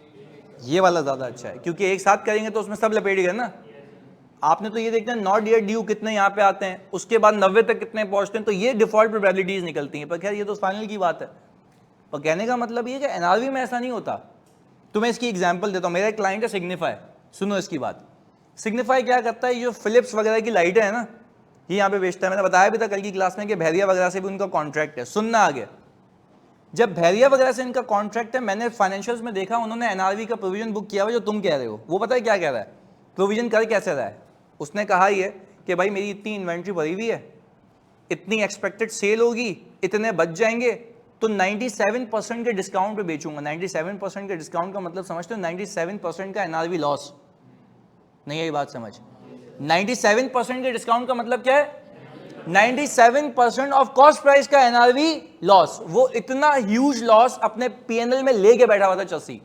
ये वाला ज्यादा अच्छा है, क्योंकि एक साथ करेंगे तो उसमें सब लपेट गए ना। आपने तो ये देखना है नॉट येट ड्यू कितने यहाँ पे आते हैं, उसके बाद 90 तक कितने पहुंचते हैं, तो ये डिफॉल्ट प्रोबेबिलिटीज निकलती हैं। पर खैर ये तो फाइनल की बात है। और कहने का मतलब ये कि एनआरवी में ऐसा नहीं होता। तुम्हें इसकी एग्जांपल देता हूँ। मेरा एक क्लाइंट है सिग्निफाई, सुनो इसकी बात। सिग्निफाई क्या करता है, ये जो फिलिप्स वगैरह की लाइटें है ना, ये यहाँ पे बेचता है। मैंने बताया भी था कल की क्लास में कि भैरिया वगैरह से भी उनका कॉन्ट्रैक्ट है। सुनना आगे, जब भैरिया वगैरह से इनका कॉन्ट्रैक्ट है, मैंने फाइनेंशियल्स में देखा उन्होंने एनआरवी का प्रोविजन बुक किया हुआ जो तुम कह रहे हो। वो पता है क्या कह रहा है, प्रोविजन कर कैसे रहा है? उसने कहा ये कि भाई मेरी इतनी इन्वेंट्री भरी हुई है, इतनी एक्सपेक्टेड सेल होगी, इतने बच जाएंगे, तो 97% के डिस्काउंट पे बेचूंगा। 97% के डिस्काउंट का मतलब समझते हो, 97% का एनआरवी लॉस। नहीं यही बात समझ? 97% के डिस्काउंट का मतलब क्या है? 97% ऑफ कॉस्ट प्राइस का एनआरवी लॉस। वो इतना ह्यूज लॉस अपने पीएनएल में लेके बैठा हुआ था चस्सी।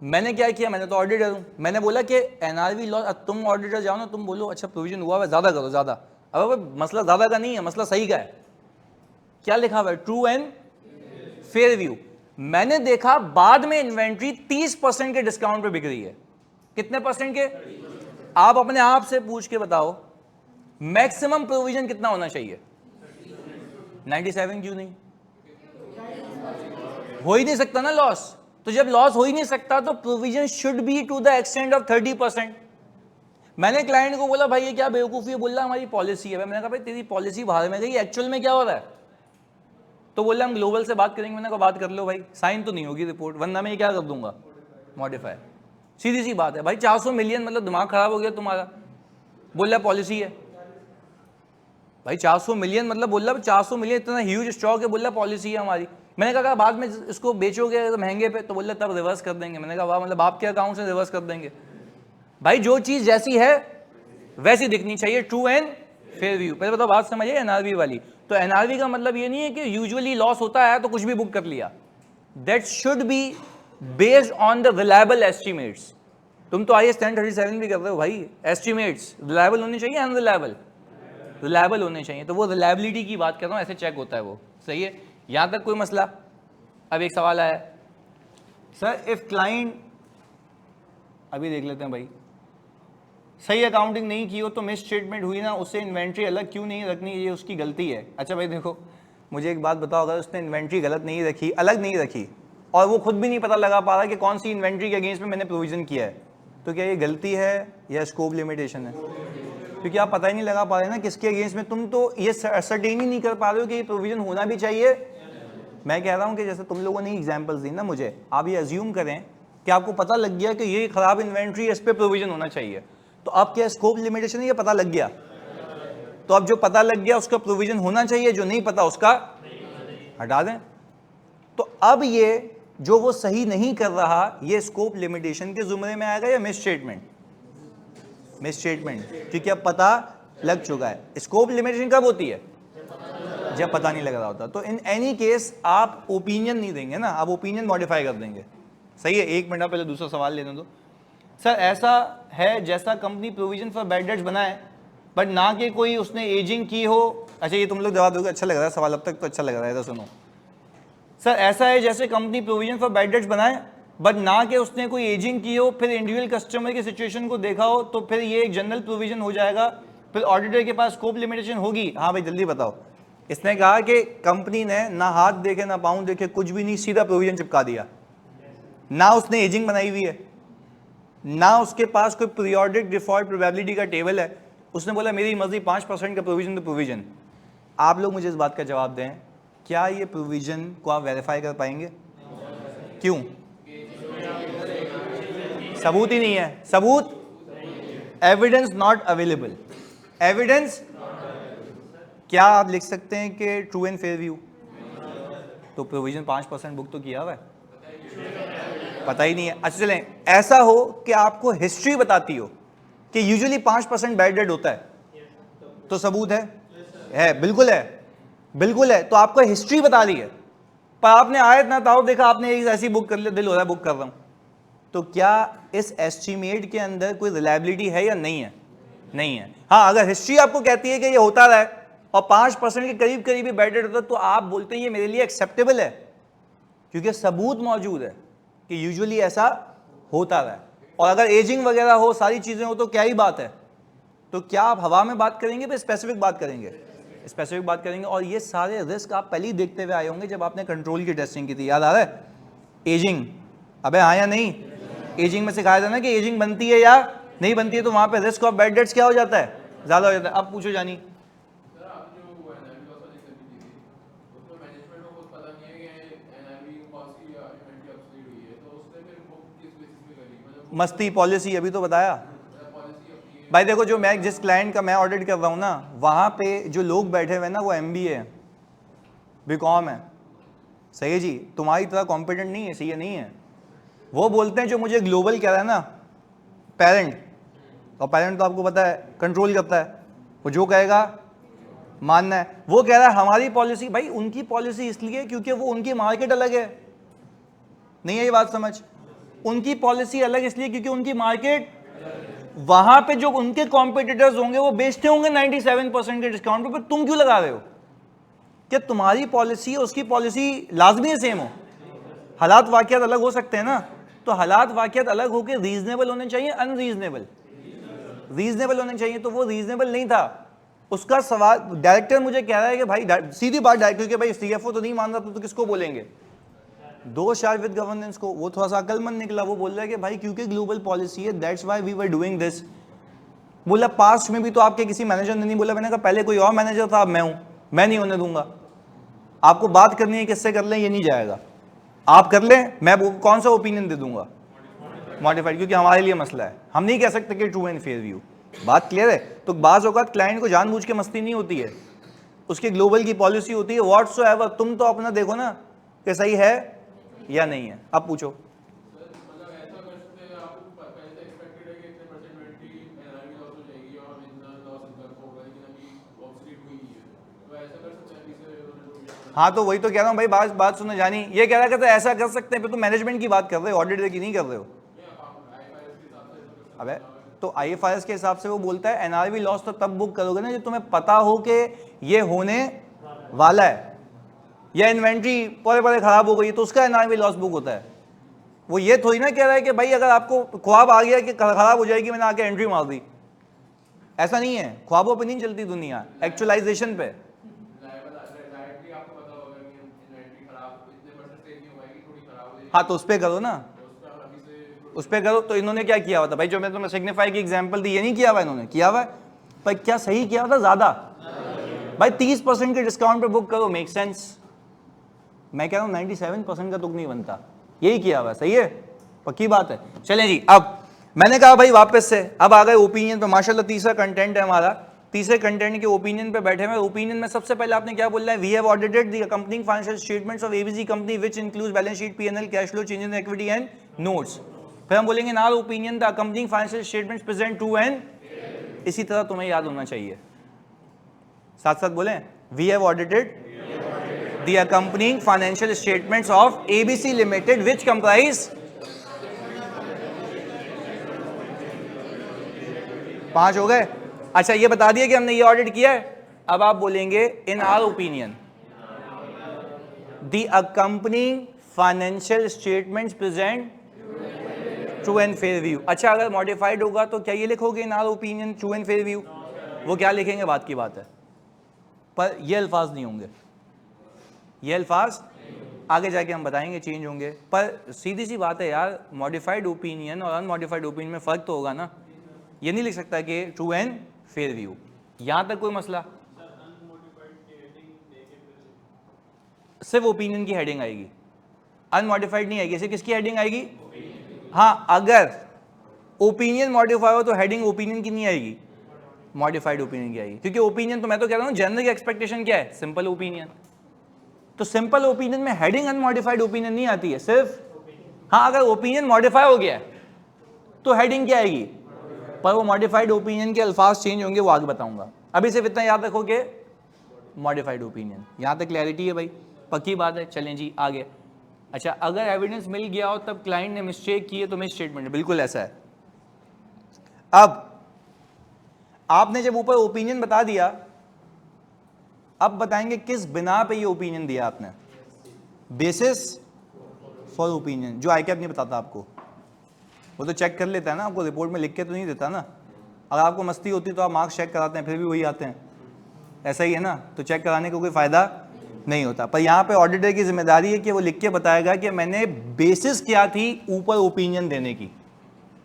मैंने क्या किया, मैंने तो ऑडिटर हूं, मैंने बोला कि एनआरवी लॉस, तुम ऑडिटर जाओ ना, तुम बोलो अच्छा प्रोविजन हुआ है, ज्यादा करो ज्यादा। अब मसला ज्यादा का नहीं है, मसला सही का है। क्या लिखा हुआ है? True and fair view. मैंने देखा बाद में इन्वेंट्री 30% के डिस्काउंट पे बिक रही है। कितने परसेंट के? आप अपने आप से पूछ के बताओ मैक्सिमम प्रोविजन कितना होना चाहिए? 97। क्यों नहीं? हो ही नहीं सकता ना लॉस। तो जब लॉस हो ही नहीं सकता तो provision should be to the extent of 30%। मैंने क्लाइंट को बोला भाई ये क्या बेवकूफी है, बोल रहा हमारी पॉलिसी है। मैंने कहा भाई तेरी पॉलिसी बाहर में गई, एक्चुअल में क्या हो रहा है? तो बोला हम ग्लोबल से बात करेंगे। मैंने कहा बात कर लो भाई, साइन तो नहीं होगी रिपोर्ट, वरना मैं ये क्या कर दूंगा, मॉडिफाई। सीधी सी बात है भाई, 400 मिलियन मतलब दिमाग खराब हो गया तुम्हारा। बोल रहा पॉलिसी है भाई, 400 मिलियन मतलब बोल रहा 400 मिलियन इतना ह्यूज स्टॉक है, बोल रहा पॉलिसी है हमारी। मैंने कहा बाद में इसको बेचोगे महंगे पे, तो बोल रहा तब रिवर्स कर देंगे। मैंने कहा वाह, मतलब आपके अकाउंट से रिवर्स कर देंगे? भाई जो चीज जैसी है वैसी दिखनी चाहिए, ट्रू एंड फेयर व्यू। पहले बताओ बात समझिए एनआरवी वाली। तो एनआरवी का मतलब ये नहीं है कि यूजुअली लॉस होता है तो कुछ भी बुक कर लिया। That should be based on the reliable estimates. तुम तो IAS 1037 भी कर रहे हो भाई, एस्टिमेट्स रिलायबल होने चाहिए, अनरिलायबल? रिलायबल होने चाहिए। तो वो रिलायबिलिटी की बात कर रहा हूँ, ऐसे चेक होता है वो। सही है, यहां तक कोई मसला? अब एक सवाल आया सर, इफ क्लाइंट, अभी देख लेते हैं भाई, सही अकाउंटिंग नहीं की हो तो मिस स्टेटमेंट हुई ना, उससे इन्वेंट्री अलग क्यों नहीं रखनी, ये उसकी गलती है। अच्छा भाई देखो, मुझे एक बात बताओ, अगर उसने इन्वेंट्री गलत नहीं रखी, अलग नहीं रखी, और वो खुद भी नहीं पता लगा पा रहा कि कौन सी इन्वेंट्री के अगेंस्ट में मैंने प्रोविजन किया है, तो क्या ये गलती है या स्कोप लिमिटेशन है? क्योंकि आप पता ही नहीं लगा पा रहे ना किसके अगेंस्ट में, तुम तो ये सर्टेन ही नहीं कर पा रहे हो कि ये प्रोविजन होना भी चाहिए। मैं कह रहा हूँ कि जैसे तुम लोगों ने एग्जाम्पल्स दी ना मुझे, आप ये अज्यूम करें कि आपको पता लग गया कि ये खराब इन्वेंट्री है, इस पर प्रोविजन होना चाहिए, तो अब क्या स्कोप लिमिटेशन है? ये पता लग गया, तो अब जो पता लग गया उसका प्रोविजन होना चाहिए, जो नहीं पता उसका हटा दें। तो अब ये जो वो सही नहीं कर रहा, ये स्कोप लिमिटेशन के जुमरे में आएगा या मिस स्टेटमेंट? मिस स्टेटमेंट, क्योंकि अब पता लग चुका है। स्कोप लिमिटेशन कब होती है? जब पता नहीं लग रहा होता। तो इन एनी केस आप ओपिनियन नहीं देंगे ना, आप ओपिनियन मॉडिफाई कर देंगे। सही है, एक मिनट पहले दूसरा सवाल लेने दो। सर ऐसा है जैसा company provision for bad debts बनाए बट ना कि कोई उसने एजिंग की हो। अच्छा ये तुम लोग जवाब दोगे, अच्छा लग रहा है सवाल, अब तक तो अच्छा लग रहा है, तो सुनो। सर ऐसा है जैसे company provision for bad debts बनाए बट ना कि उसने कोई एजिंग की हो, फिर इंडिविजुअल कस्टमर की सिचुएशन को देखा हो, तो फिर ये एक जनरल प्रोविजन हो जाएगा, फिर ऑडिटर के पास स्कोप लिमिटेशन होगी। हाँ भाई जल्दी बताओ। इसने कहा कि कंपनी ने ना हाथ देखे ना पाँव देखे, कुछ भी नहीं, सीधा प्रोविजन चिपका दिया। ना उसने एजिंग बनाई हुई है, ना उसके पास कोई पीरियोडिक डिफॉल्ट प्रोबेबिलिटी का टेबल है। उसने बोला मेरी मर्जी 5% का प्रोविजन तो प्रोविजन। आप लोग मुझे इस बात का जवाब दें, क्या ये प्रोविजन को आप वेरीफाई कर पाएंगे? क्यों? सबूत ही नहीं है। सबूत, एविडेंस नॉट अवेलेबल। एविडेंस, क्या आप लिख सकते हैं कि ट्रू एंड फेयर व्यू? तो प्रोविजन 5% बुक तो किया हुआ है, पता ही नहीं है। अच्छा चलें, ऐसा हो कि आपको हिस्ट्री बताती हो कि यूजुअली 5% बैड डेट होता है, तो सबूत है बिल्कुल है, बिल्कुल है। तो आपको हिस्ट्री बता रही है, पर आपने आयत ना ताओ देखा, आपने एक ऐसी बुक कर लिया, दिल हो रहा है बुक कर रहा हूं, तो क्या इस एस्टीमेट के अंदर कोई रिलायबिलिटी है या नहीं है? नहीं है। हाँ, अगर हिस्ट्री आपको कहती है कि ये होता रहा है और 5% के करीब करीब ही बैड डेट होता है, तो आप बोलते हैं ये मेरे लिए एक्सेप्टेबल है, क्योंकि सबूत मौजूद है कि यूजुअली ऐसा होता रहा है। और अगर एजिंग वगैरह हो, सारी चीजें हो, तो क्या ही बात है। तो क्या आप हवा में बात करेंगे फिर स्पेसिफिक बात करेंगे? स्पेसिफिक बात करेंगे। और ये सारे रिस्क आप पहले ही देखते हुए आए होंगे जब आपने कंट्रोल की टेस्टिंग की थी, याद आ रहा है? एजिंग, अबे हाँ या नहीं? एजिंग में सिखाया था ना कि एजिंग बनती है या नहीं बनती है, तो वहां पे रिस्क ऑफ बैड डेट्स क्या हो जाता है? ज्यादा हो जाता है। अब पूछो जानी। मस्ती पॉलिसी अभी तो बताया भाई। देखो, जो मैं जिस क्लाइंट का मैं ऑडिट कर रहा हूँ ना, वहाँ पे जो लोग बैठे हुए ना, वो MBA है, BCom है। सही है जी, तुम्हारी तरह कॉम्पिटेंट नहीं है, सही है नहीं है। वो बोलते हैं जो मुझे ग्लोबल कह रहा है ना पेरेंट, और पेरेंट तो आपको पता है कंट्रोल करता है, वो जो कहेगा मानना है। वो कह रहा है हमारी पॉलिसी, भाई उनकी पॉलिसी इसलिए क्योंकि वो उनकी मार्केट अलग है, नहीं है ये बात समझ? उनकी पॉलिसी अलग इसलिए क्योंकि उनकी मार्केट, वहां पे जो उनके कॉम्पिटिटर्स होंगे वो बेचते होंगे 97% के डिस्काउंट पे, तुम क्यों लगा रहे हो? क्या तुम्हारी पॉलिसी और उसकी पॉलिसी लाजमी है सेम हो? हालात वाकयात अलग हो सकते हैं ना, तो हालात वाकयात अलग होकर रीजनेबल होने चाहिए, अनरीजनेबल? रीजनेबल होने चाहिए, तो वो रीजनेबल नहीं था। उसका सवाल, डायरेक्टर मुझे कह रहा है कि भाई, सीधी बात डायरेक्टर, भाई CFO तो नहीं मान रहा, तो किसको बोलेंगे? दो शार विद गवर्नेंस को। वो थोड़ा सा अकलमंद निकला, वो बोल रहा है कि भाई क्योंकि ग्लोबल पॉलिसी है, that's why we were doing this. बोला पास्ट में भी तो आपके किसी मैनेजर ने नहीं बोला। मैंने कहा पहले कोई और मैनेजर था, अब मैं हूं, मैं नहीं होने दूंगा। आपको बात करनी है किससे कर लें, ये नहीं जाएगा, आप कर लें, मैं कौन सा ओपिनियन दे दूंगा? मॉडिफाइड, क्योंकि हमारे लिए मसला है, हम नहीं कह सकते कि ट्रू एंड फेयर व्यू। बात क्लियर है? तो बाज औकात क्लाइंट को जानबूझ के मस्ती नहीं होती है, उसके ग्लोबल की पॉलिसी होती है व्हाटसोएवर। तुम तो अपना देखो ना कि सही है या नहीं है। अब पूछो। हाँ तो वही तो कह रहा हूँ भाई, बात सुनो जानी। ये कह रहा है ऐसा कर सकते हैं, फिर तो मैनेजमेंट की बात कर रहे हो, ऑडिटर की नहीं कर रहे हो। अबे तो IFRS के हिसाब से वो बोलता है NRV लॉस तो तब बुक करोगे ना जब तुम्हें पता हो कि ये होने वाला है, या इन्वेंट्री पूरे खराब हो गई तो उसका NRV लॉस बुक होता है। वो ये थोड़ी ना कह रहा है कि भाई अगर आपको ख्वाब आ गया कि खराब हो जाएगी, मैंने आके एंट्री मार दी। ऐसा नहीं है, ख्वाबों पे नहीं चलती दुनिया, एक्चुअलाइजेशन पे। हाँ तो उस पर करो ना, उस पर करो। तो इन्होंने क्या किया हुआ था भाई, जो मैं तुम्हें सिग्निफाई की एग्जांपल दी, ये नहीं किया हुआ इन्होंने, किया हुआ है। पर क्या सही किया हुआ था? ज्यादा भाई 30% के डिस्काउंट पे बुक करो, मेक सेंस। मैं कह रहा हूँ 97% का तुक नहीं बनता, यही किया हुआ, सही है, पक्की बात है। चलें जी, अब मैंने कहा भाई वापस से, अब आ गए ओपिनियन पे। माशाल्लाह तीसरा कंटेंट है हमारा। तीसरे कंटेंट के ओपिनियन पे बैठे हुए। ओपिनियन में सबसे पहले आपने क्या बोलना है? We have audited the accompanying financial statements of ABC company which includes balance sheet, P&L, cash flow, changes in equity and notes. फिर हम बोलेंगे in our opinion the accompanying financial statements present true and, इसी तरह तुम्हें याद होना चाहिए, साथ साथ बोलें, we have audited the accompanying financial statements of ABC limited which comprise, 5 हो गए। अच्छा ये बता दिया कि हमने ये ऑडिट किया है। अब आप बोलेंगे in our opinion the accompanying financial statements present true and fair view. अच्छा अगर मॉडिफाइड होगा तो क्या ये लिखोगे in our opinion true and fair view? वो क्या लिखेंगे बात की बात है, पर ये अल्फाज नहीं होंगे, ये अल्फाज आगे जाके हम बताएंगे चेंज होंगे। पर सीधी सी बात है यार, मॉडिफाइड ओपिनियन और अनमॉडिफाइड ओपिनियन में फ़र्क तो होगा ना। ये नहीं लिख सकता कि ट्रू एंड फेयर व्यू, यहाँ तक कोई मसला। सिर्फ ओपिनियन की हेडिंग आएगी, अनमॉडिफाइड नहीं आएगी। सिर्फ किसकी हेडिंग आएगी? हाँ, अगर ओपिनियन मॉडिफाई हो तो हेडिंग ओपिनियन की नहीं आएगी, मॉडिफाइड ओपिनियन की आएगी। क्योंकि ओपिनियन तो मैं तो कह रहा हूँ जनरल की एक्सपेक्टेशन क्या है, सिंपल ओपिनियन। तो सिंपल ओपिनियन में हेडिंग अनमॉडिफाइड ओपिनियन नहीं आती है, सिर्फ हाँ अगर ओपिनियन मॉडिफाई हो गया है तो हेडिंग क्या आएगी, पर वो मॉडिफाइड ओपिनियन के अल्फाज चेंज होंगे, वो आगे बताऊंगा। अभी सिर्फ इतना याद रखो कि मॉडिफाइड ओपिनियन। यहां तक क्लैरिटी है भाई, पक्की बात है। चलें जी आगे। अच्छा अगर एविडेंस मिल गया हो तब क्लाइंट ने मिस्टेक की है तो मिस स्टेटमेंट है, बिल्कुल ऐसा है। अब आपने जब ऊपर ओपिनियन बता दिया, अब बताएंगे किस बिना पे ये ओपिनियन दिया आपने। बेसिस फॉर ओपिनियन, जो आईकैप नहीं बताता आपको, वो तो चेक कर लेता है ना, आपको रिपोर्ट में लिख के तो नहीं देता ना। अगर आपको मस्ती होती तो आप मार्क्स चेक कराते हैं, फिर भी वही आते हैं, ऐसा ही है ना। तो चेक कराने का कोई फ़ायदा नहीं होता। पर यहाँ पे ऑडिटर की जिम्मेदारी है कि वो लिख के बताएगा कि मैंने बेसिस क्या थी ऊपर ओपिनियन देने की।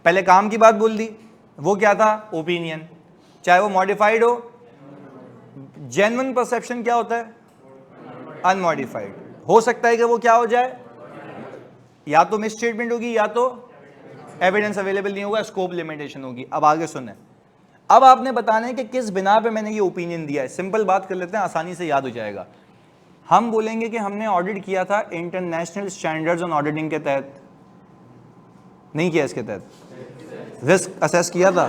पहले काम की बात बोल दी, वो क्या था, ओपिनियन। चाहे वो मॉडिफाइड हो, जेन्युइन परसेप्शन क्या होता है, अनमॉडिफाइड। हो सकता है कि वो क्या हो जाए, या तो मिस स्टेटमेंट होगी या तो एविडेंस अवेलेबल नहीं होगा, स्कोप लिमिटेशन होगी। अब आगे सुने, अब आपने बताना है कि किस बिना पे मैंने ये ओपिनियन दिया है। सिंपल बात कर लेते हैं, आसानी से याद हो जाएगा। हम बोलेंगे कि हमने ऑडिट किया था इंटरनेशनल स्टैंडर्ड्स ऑन ऑडिटिंग के तहत, नहीं किया इसके तहत, रिस्क असेस किया था,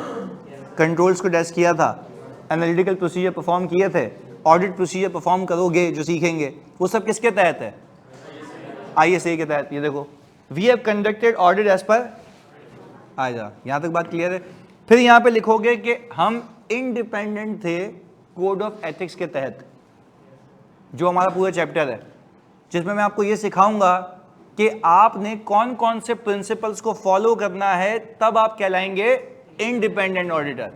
कंट्रोल्स को टेस्ट किया था, एनालिटिकल प्रोसीजर परफॉर्म किए थे, ऑडिट प्रोसीजर परफॉर्म करोगे जो सीखेंगे, वो सब किसके तहत है, ISA के तहत। ये देखो, we have conducted audit as per, आ जा, यहाँ तक बात क्लियर है। फिर यहाँ पे लिखोगे कि हम इंडिपेंडेंट थे कोड ऑफ एथिक्स के तहत, जो हमारा पूरा चैप्टर है, जिसमें मैं आपको ये सिखाऊंगा कि आपने कौन कौन से प्रिंसिपल्स को फॉलो करना है, तब आप कहलाएंगे इंडिपेंडेंट ऑडिटर।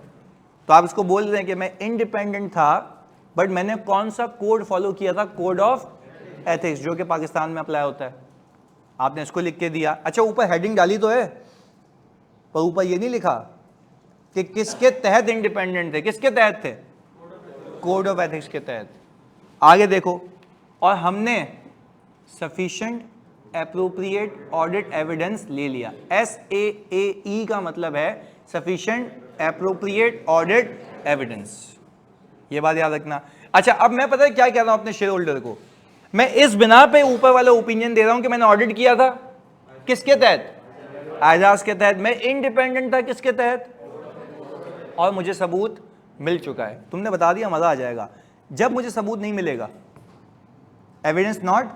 तो आप इसको बोल रहे हैं कि मैं इंडिपेंडेंट था, बट मैंने कौन सा कोड फॉलो किया था, कोड ऑफ एथिक्स, जो कि पाकिस्तान में अप्लाई होता है। आपने इसको लिख के दिया। अच्छा ऊपर हेडिंग डाली तो है, पर ऊपर ये नहीं लिखा कि किसके तहत इंडिपेंडेंट थे, किसके तहत थे, कोड ऑफ एथिक्स के तहत। आगे देखो, और हमने सफिशिएंट एप्रोप्रिएट ऑडिट एविडेंस ले लिया। SAAE का मतलब है सफिशिएंट एप्रोप्रिएट ऑडिट एविडेंस, ये बात याद रखना। अच्छा अब मैं पता है क्या कह रहा हूं अपने शेयर होल्डर को, मैं इस बिना पे ऊपर वाला ओपिनियन दे रहा हूं कि मैंने ऑडिट किया था किसके तहत, एजाज के तहत। मैं इंडिपेंडेंट था किसके तहत, और मुझे सबूत मिल चुका है। तुमने बता दिया, मजा आ जाएगा। जब मुझे सबूत नहीं मिलेगा, एविडेंस नॉट,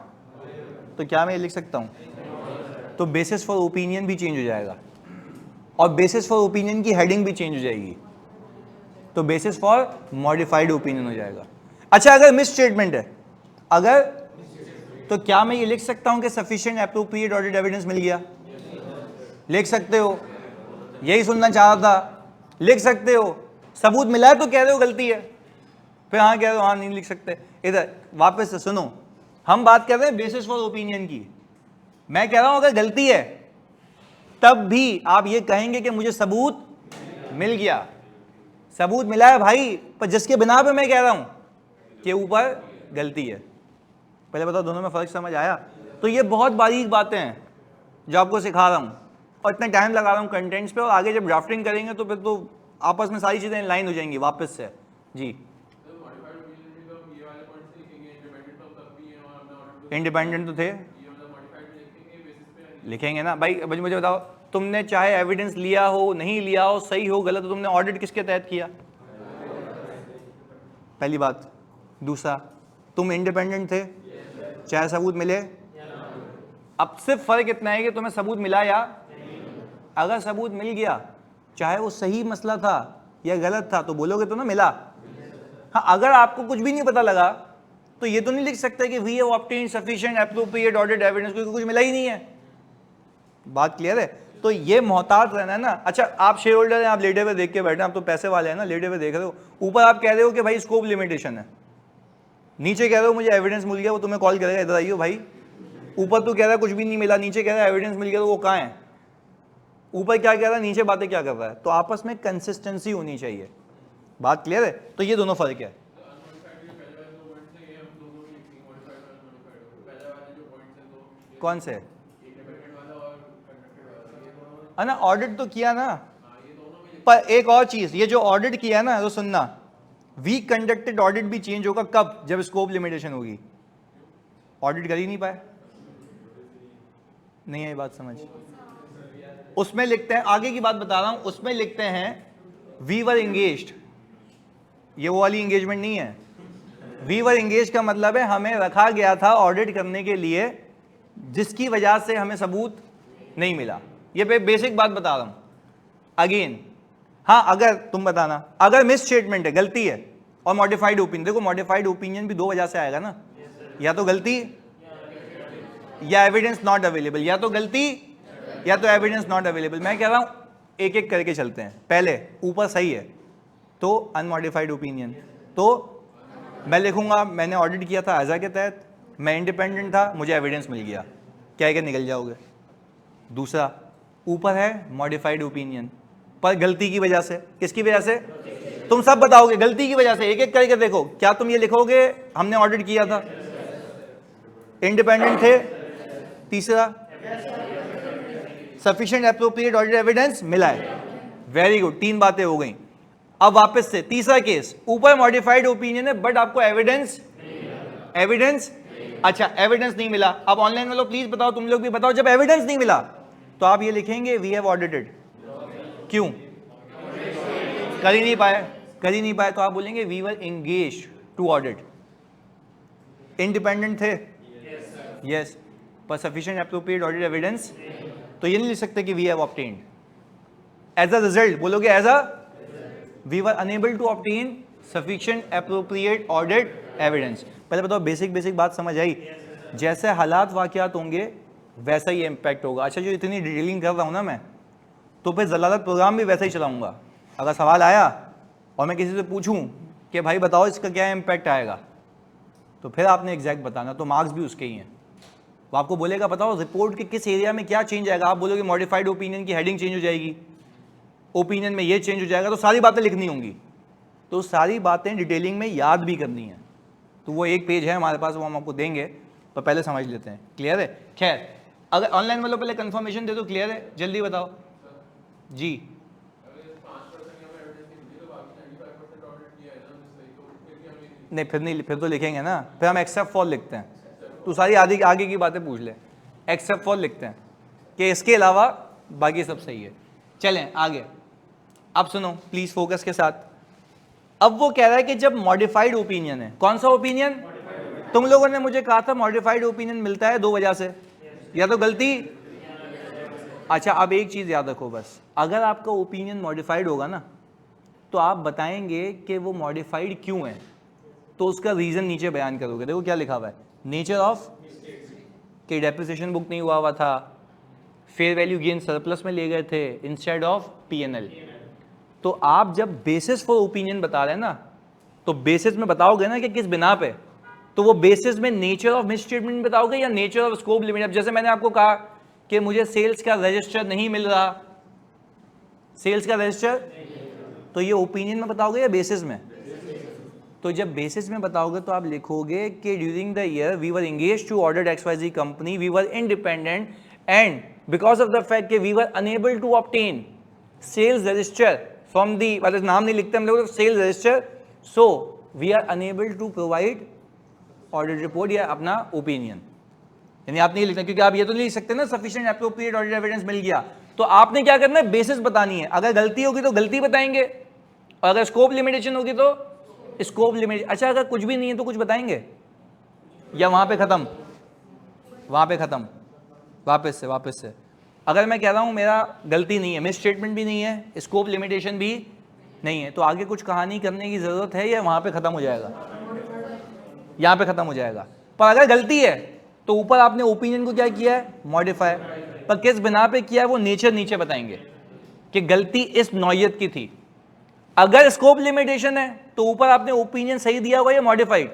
तो क्या मैं ये लिख सकता हूं, तो बेसिस फॉर ओपिनियन भी चेंज हो जाएगा, और बेसिस फॉर ओपिनियन की हेडिंग भी चेंज हो जाएगी, तो बेसिस फॉर मॉडिफाइड ओपिनियन हो जाएगा। अच्छा अगर मिस स्टेटमेंट है, अगर, तो क्या मैं ये लिख सकता हूं कि सफिशिएंट एप्रोप्रिएट ऑडिट एविडेंस मिल गया, लिख सकते हो, यही सुनना चाह रहा था, लिख सकते हो। सबूत मिला है तो कह रहे हो गलती है, फिर हाँ कह रहे हो हाँ नहीं लिख सकते। इधर वापस से सुनो, हम बात कर रहे हैं बेसिस फॉर ओपिनियन की। मैं कह रहा हूं अगर गलती है तब भी आप ये कहेंगे कि मुझे सबूत मिल गया, सबूत मिला है भाई, पर जिसके बिना पे मैं कह रहा हूं कि ऊपर गलती है। पहले बताओ दोनों में फर्क समझ आया? तो ये बहुत बारीक बातें हैं जो आपको सिखा रहा हूं, और इतना टाइम लगा रहा हूं कंटेंट्स पे, और आगे जब ड्राफ्टिंग करेंगे तो फिर तो आपस में सारी चीजें इन लाइन हो जाएंगी वापस से। जी इंडिपेंडेंट तो थे, लिखेंगे ना भाई। अब मुझे बताओ, तुमने चाहे एविडेंस लिया हो नहीं लिया हो, सही हो गलत हो, तुमने ऑडिट किसके तहत किया, पहली बात। दूसरा, तुम इंडिपेंडेंट थे, चाहे सबूत मिले। अब सिर्फ फर्क इतना है कि तुम्हें सबूत मिला या, अगर सबूत मिल गया, चाहे वो सही मसला था या गलत था, तो बोलोगे तो ना मिला। हाँ, अगर आपको कुछ भी नहीं पता लगा तो ये तो नहीं लिख सकते कि we have obtained sufficient appropriate audit evidence, क्योंकि कुछ मिला ही नहीं है। बात क्लियर है? तो ये मोहतात रहना है ना। अच्छा, आप शेयर होल्डर हैं, आप लेटे हुए देख के बैठे हैं, आप तो पैसे वाले हैं ना, लेटे हुए देख रहे हो, ऊपर आप कह रहे हो कि भाई स्कोप लिमिटेशन है, नीचे कह रहे हो मुझे एविडेंस मिल गया, वो तुम्हें कॉल करेगा इधर आइयो भाई। ऊपर तो कह रहा है कुछ भी नहीं मिला, नीचे कह रहा है एविडेंस मिल गया, तो वो कहाँ है? ऊपर क्या कह रहा है, नीचे बातें क्या कर रहा है? तो आपस में कंसिस्टेंसी होनी चाहिए। बात क्लियर है? तो ये दोनों फर्क है। कौन से है ना, ऑडिट तो किया ना, पर एक और चीज, ये जो ऑडिट किया ना, तो सुनना, वी कंडक्टेड ऑडिट भी चेंज होगा कब? जब स्कोप लिमिटेशन होगी। ऑडिट कर ही नहीं पाए, नहीं है बात समझ? उसमें लिखते हैं, आगे की बात बता रहा हूं, उसमें लिखते हैं वी वर एंगेज्ड, ये वो वाली एंगेजमेंट नहीं है। वी वर एंगेज का मतलब है हमें रखा गया था ऑडिट करने के लिए, जिसकी वजह से हमें सबूत नहीं मिला। ये बेसिक बात बता रहा हूं अगेन। हाँ, अगर तुम बताना, अगर मिस स्टेटमेंट है, गलती है, और मॉडिफाइड ओपिनियन, देखो मॉडिफाइड ओपिनियन भी दो वजह से आएगा ना, या तो गलती या एविडेंस नॉट अवेलेबल, या तो गलती या तो एविडेंस नॉट अवेलेबल। मैं कह रहा हूं एक एक करके चलते हैं। पहले ऊपर सही है तो अनमॉडिफाइड ओपिनियन, तो मैं लिखूंगा मैंने ऑडिट किया था आजा के तहत, मैं इंडिपेंडेंट था, मुझे एविडेंस मिल गया, क्या है कि निकल जाओगे। दूसरा, ऊपर है मॉडिफाइड ओपिनियन, पर गलती की वजह से, किसकी वजह से? तुम सब बताओगे गलती की वजह से, एक एक करके देखो। क्या तुम ये लिखोगे हमने ऑडिट किया था, इंडिपेंडेंट थे? तीसरा, सफिशिएंट एप्रोप्रिएट ऑडिट एविडेंस मिला है, वेरी गुड, 3 बातें हो गई। अब वापस से तीसरा केस, ऊपर मॉडिफाइड ओपिनियन है बट आपको एविडेंस अच्छा एविडेंस नहीं मिला। अब ऑनलाइन वालों प्लीज बताओ, तुम लोग भी बताओ, जब एविडेंस नहीं मिला तो आप ये लिखेंगे वी हैव ऑडिटेड, क्यों? कर ही नहीं पाए, तो आप बोलेंगे we were engaged to audit. Independent थे? यस, पर सफिशिएंट एप्रोप्रिएट ऑडिट एविडेंस, तो ये नहीं लिख सकते कि we have obtained. As a result बोलोगे as a we were unable to obtain sufficient appropriate audit evidence. पहले बताओ बेसिक बात समझ आई? जैसे हालात वाकयात होंगे वैसा ही इम्पैक्ट होगा। अच्छा, जो इतनी डिटेलिंग कर रहा हूं ना मैं, तो फिर जलालत प्रोग्राम भी वैसा ही चलाऊंगा। अगर सवाल आया और मैं किसी से पूछूं कि भाई बताओ इसका क्या इम्पैक्ट आएगा, तो फिर आपने एग्जैक्ट बताना, तो मार्क्स भी उसके ही हैं। वो आपको बोलेगा बताओ रिपोर्ट के किस एरिया में क्या चेंज आएगा, आप बोलोगे मॉडिफाइड ओपिनियन की हेडिंग चेंज हो जाएगी, ओपिनियन में ये चेंज हो जाएगा, तो सारी बातें लिखनी होंगी। तो सारी बातें डिटेलिंग में याद भी करनी है। तो वो एक पेज है हमारे पास, वो हम आपको देंगे, तो पहले समझ लेते हैं। क्लियर है? खैर, अगर ऑनलाइन वालों पहले कंफर्मेशन दे दो, क्लियर है? जल्दी बताओ जी। नहीं, फिर तो लिखेंगे ना, फिर हम एक्सेप्ट फॉर लिखते हैं, तो सारी आगे की बातें पूछ ले, एक्सेप्ट फॉर लिखते हैं कि इसके अलावा बाकी सब सही है। चलें आगे, अब सुनो प्लीज फोकस के साथ। अब वो कह रहा है कि जब मॉडिफाइड ओपिनियन है, कौन सा ओपिनियन? तुम लोगों ने मुझे कहा था मॉडिफाइड ओपिनियन मिलता है 2 वजह से, या तो गलती। अच्छा, अब एक चीज याद रखो बस, अगर आपका ओपिनियन मॉडिफाइड होगा ना, तो आप बताएंगे कि वो मॉडिफाइड क्यों है, तो उसका रीजन नीचे बयान करोगे। देखो क्या लिखा हुआ है, नेचर ऑफ, कि डेप्रिसिएशन बुक नहीं हुआ था, फेयर वैल्यू गेन सरप्लस में ले गए थे इंस्टेड ऑफ पीएनएल। तो आप जब बेसिस फॉर ओपिनियन बता रहे हैं ना, तो बेसिस में बताओगे ना कि किस बिना पे, तो वो बेसिस में नेचर ऑफ मिस स्टेटमेंट बताओगे या नेचर ऑफ स्कोप लिमिट। अब जैसे मैंने आपको कहा कि मुझे सेल्स का रजिस्टर नहीं मिल रहा, सेल्स का रजिस्टर, तो ये ओपिनियन में बताओगे या बेसिस में? तो जब बेसिस में बताओगे तो आप लिखोगे कि during the year we were engaged to audit XYZ company, we were independent and because of the fact कि we were unable to obtain sales register from the, मतलब नाम नहीं लिखते हम लोग, sales register, so we are unable to provide audit report या अपना opinion. यानी आप नहीं लिखना, क्योंकि आप ये तो नहीं लिख सकते ना सफिशिएंट एप्रोप्रिएट ऑडिट एविडेंस मिल गया। तो आपने क्या करना है, बेसिस बतानी है। अगर गलती होगी तो गलती बताएंगे, और अगर स्कोप लिमिटेशन होगी तो स्कोप लिमिटेशन। अच्छा, अगर कुछ भी नहीं है तो कुछ बताएंगे, या वहां पे खत्म, वापस से। अगर मैं कह रहा हूं मेरा गलती नहीं है, मिस स्टेटमेंट भी नहीं है, स्कोप लिमिटेशन भी नहीं है, तो आगे कुछ कहानी करने की ज़रूरत है या वहाँ पे ख़त्म हो जाएगा? यहाँ पे ख़त्म हो जाएगा। पर अगर गलती है तो ऊपर आपने ओपिनियन को क्या किया है? मॉडिफाई। पर किस बिना पे किया है वो नेचर नीचे बताएंगे कि गलती इस नौयत की थी। अगर स्कोप लिमिटेशन है तो ऊपर आपने ओपिनियन सही दिया हुआ या मॉडिफाइड,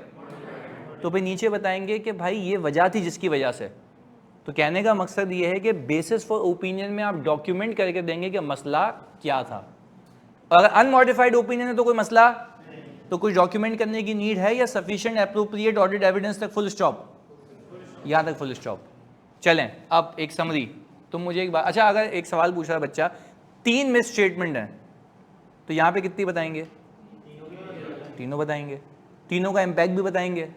तो फिर नीचे बताएंगे कि भाई ये वजह थी जिसकी वजह से। तो कहने का मकसद ये है कि बेसिस फॉर ओपिनियन में आप डॉक्यूमेंट करके देंगे कि मसला क्या था। और अगर अनमॉडिफाइड ओपिनियन है तो कोई मसला, तो कुछ डॉक्यूमेंट करने की नीड है या सफिशिएंट एप्रोप्रिएट ऑडिट एविडेंस तक फुल स्टॉप? यहाँ तक फुल स्टॉप। चलें अब एक समरी। तुम मुझे एक बात, अच्छा अगर एक सवाल पूछ रहा है बच्चा, 3 मिस स्टेटमेंट हैं तो यहाँ पे कितनी बताएंगे? तीनों बताएंगे। तीनों का इम्पैक्ट भी बताएंगे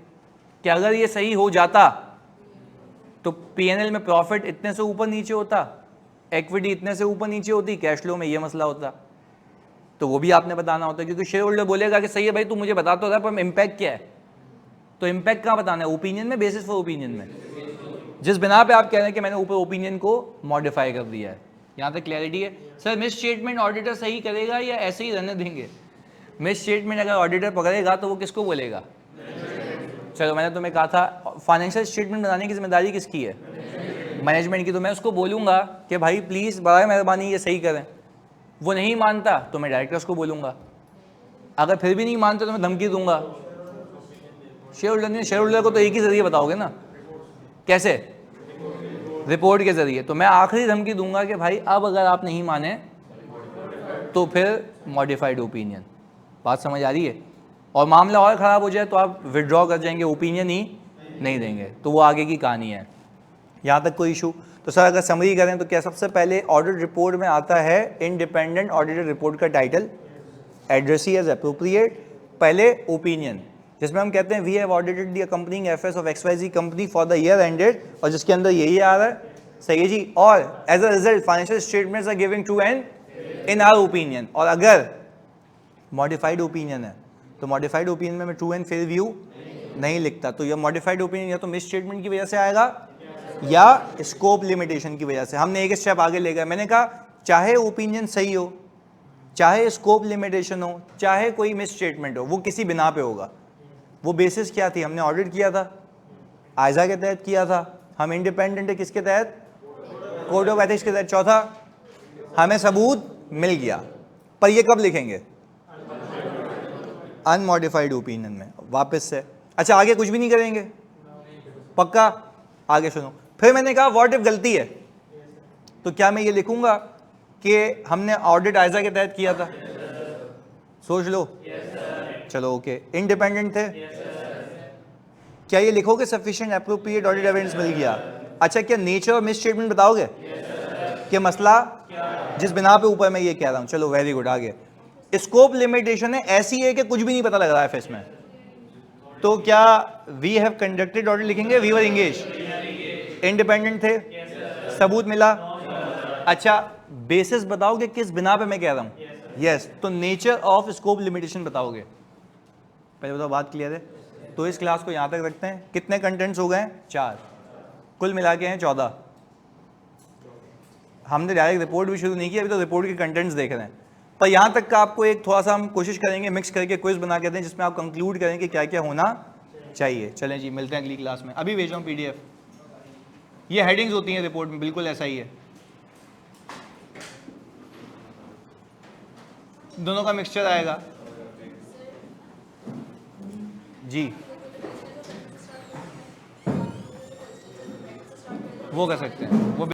कि अगर ये सही हो जाता तो पीएनएल में प्रॉफिट इतने से ऊपर नीचे होता, इक्विटी इतने से ऊपर नीचे होती, कैश फ्लो में ये मसला होता। तो वो भी आपने बताना होता है, क्योंकि शेयर होल्डर बोलेगा कि सही है भाई तू मुझे बता तो रहा है पर इम्पैक्ट क्या है। तो इम्पैक्ट कहाँ बताना है? ओपिनियन में, बेसिस फॉर ओपिनियन में, जिस बिना पे आप कह रहे हैं कि मैंने ऊपर ओपिनियन को मॉडिफाई कर दिया है। यहाँ तक क्लैरिटी है? सर मिस स्टेटमेंट ऑडिटर सही करेगा या ऐसे ही रहने देंगे? मिस स्टेटमेंट अगर ऑडिटर पकड़ेगा तो वो किसको बोलेगा? चलो मैंने तुम्हें कहा था फाइनेंशियल स्टेटमेंट बनाने की जिम्मेदारी किसकी है? मैनेजमेंट की। तो मैं उसको बोलूँगा कि भाई प्लीज़ बड़ा मेहरबानी ये सही करें। वो नहीं मानता तो मैं डायरेक्टर्स को बोलूँगा। अगर फिर भी नहीं मानते तो मैं धमकी दूंगा। शेयर होल्डर को तो एक ही जरिए बताओगे ना, कैसे? रिपोर्ट के जरिए। तो मैं आखिरी धमकी दूंगा कि भाई अब अगर आप नहीं माने तो फिर मॉडिफाइड ओपिनियन। बात समझ आ रही है? और मामला और ख़राब हो जाए तो आप विड्रॉ कर जाएंगे, ओपिनियन ही नहीं देंगे, तो वो आगे की कहानी है। यहाँ तक कोई इशू? तो सर अगर समरी करें तो क्या सबसे पहले ऑडिट रिपोर्ट में आता है इंडिपेंडेंट ऑडिटर रिपोर्ट का टाइटल, एड्रेसी एज अप्रोप्रिएट, पहले ओपिनियन, जिसमें हम कहते हैं we have audited the accompanying affairs of XYZ company for the year ended, और जिसके अंदर यही आ रहा है, सही है जी। और as a result financial statements are giving true and in our opinion. और अगर मॉडिफाइड ओपिनियन है तो मॉडिफाइड ओपिनियन में मैं ट्रू एंड फेयर व्यू नहीं लिखता। तो यह मॉडिफाइड ओपिनियन या तो मिस स्टेटमेंट की वजह से आएगा या स्कोप लिमिटेशन की वजह से। हमने एक स्टेप आगे ले गए। मैंने कहा चाहे ओपिनियन सही हो, चाहे स्कोप लिमिटेशन हो, चाहे कोई मिस स्टेटमेंट हो, वो किसी बिना पे होगा। वो बेसिस क्या थी? हमने ऑडिट किया था, आयजा के तहत किया था। हम इंडिपेंडेंट है किसके तहत? कोड ऑफ एथिक्स के तहत। चौथा, हमें सबूत मिल गया। पर ये कब लिखेंगे? अनमॉडिफाइड ओपिनियन में। वापस से अच्छा आगे कुछ भी नहीं करेंगे? पक्का? आगे सुनो। फिर मैंने कहा व्हाट इफ गलती है, तो क्या मैं ये लिखूंगा कि हमने ऑडिट आयजा के तहत किया था? सोच लो। चलो ओके। इंडिपेंडेंट थे? क्या ये लिखोगे सफिशिएंट एप्रोप्रिएट ऑडिट एविडेंस मिल गया? अच्छा क्या नेचर और मिस स्टेटमेंट बताओगे कि मसला जिस बिना पे ऊपर मैं ये कह रहा हूं? चलो वेरी गुड। आगे स्कोप लिमिटेशन है, ऐसी है कि कुछ भी नहीं पता लग रहा है फेस में, तो क्या वी हैव कंडक्टेड ऑडिट लिखेंगे? We were engage. इंडिपेंडेंट थे? सबूत मिला? अच्छा बेसिस बताओगे किस बिना पे मैं कह रहा हूं? यस। तो नेचर ऑफ स्कोप लिमिटेशन बताओगे। पहले बताओ बात क्लियर है? तो इस क्लास को यहां तक रखते हैं। कितने कंटेंट्स हो गए? 4, कुल मिला के हैं 14। हमने डायरेक्ट रिपोर्ट भी शुरू नहीं की, अभी तो रिपोर्ट के कंटेंट्स देख रहे हैं। पर यहां तक का आपको एक थोड़ा सा हम कोशिश करेंगे मिक्स करके क्विज बना के दें, जिसमें आप कंक्लूड करें कि क्या क्या होना चाहिए। चलें जी, मिलते हैं अगली क्लास में। अभी भेज रहा हूं PDF। ये हेडिंग्स होती हैं रिपोर्ट में, बिल्कुल ऐसा ही है। दोनों का मिक्सचर आएगा जी। वो कर सकते हैं वो।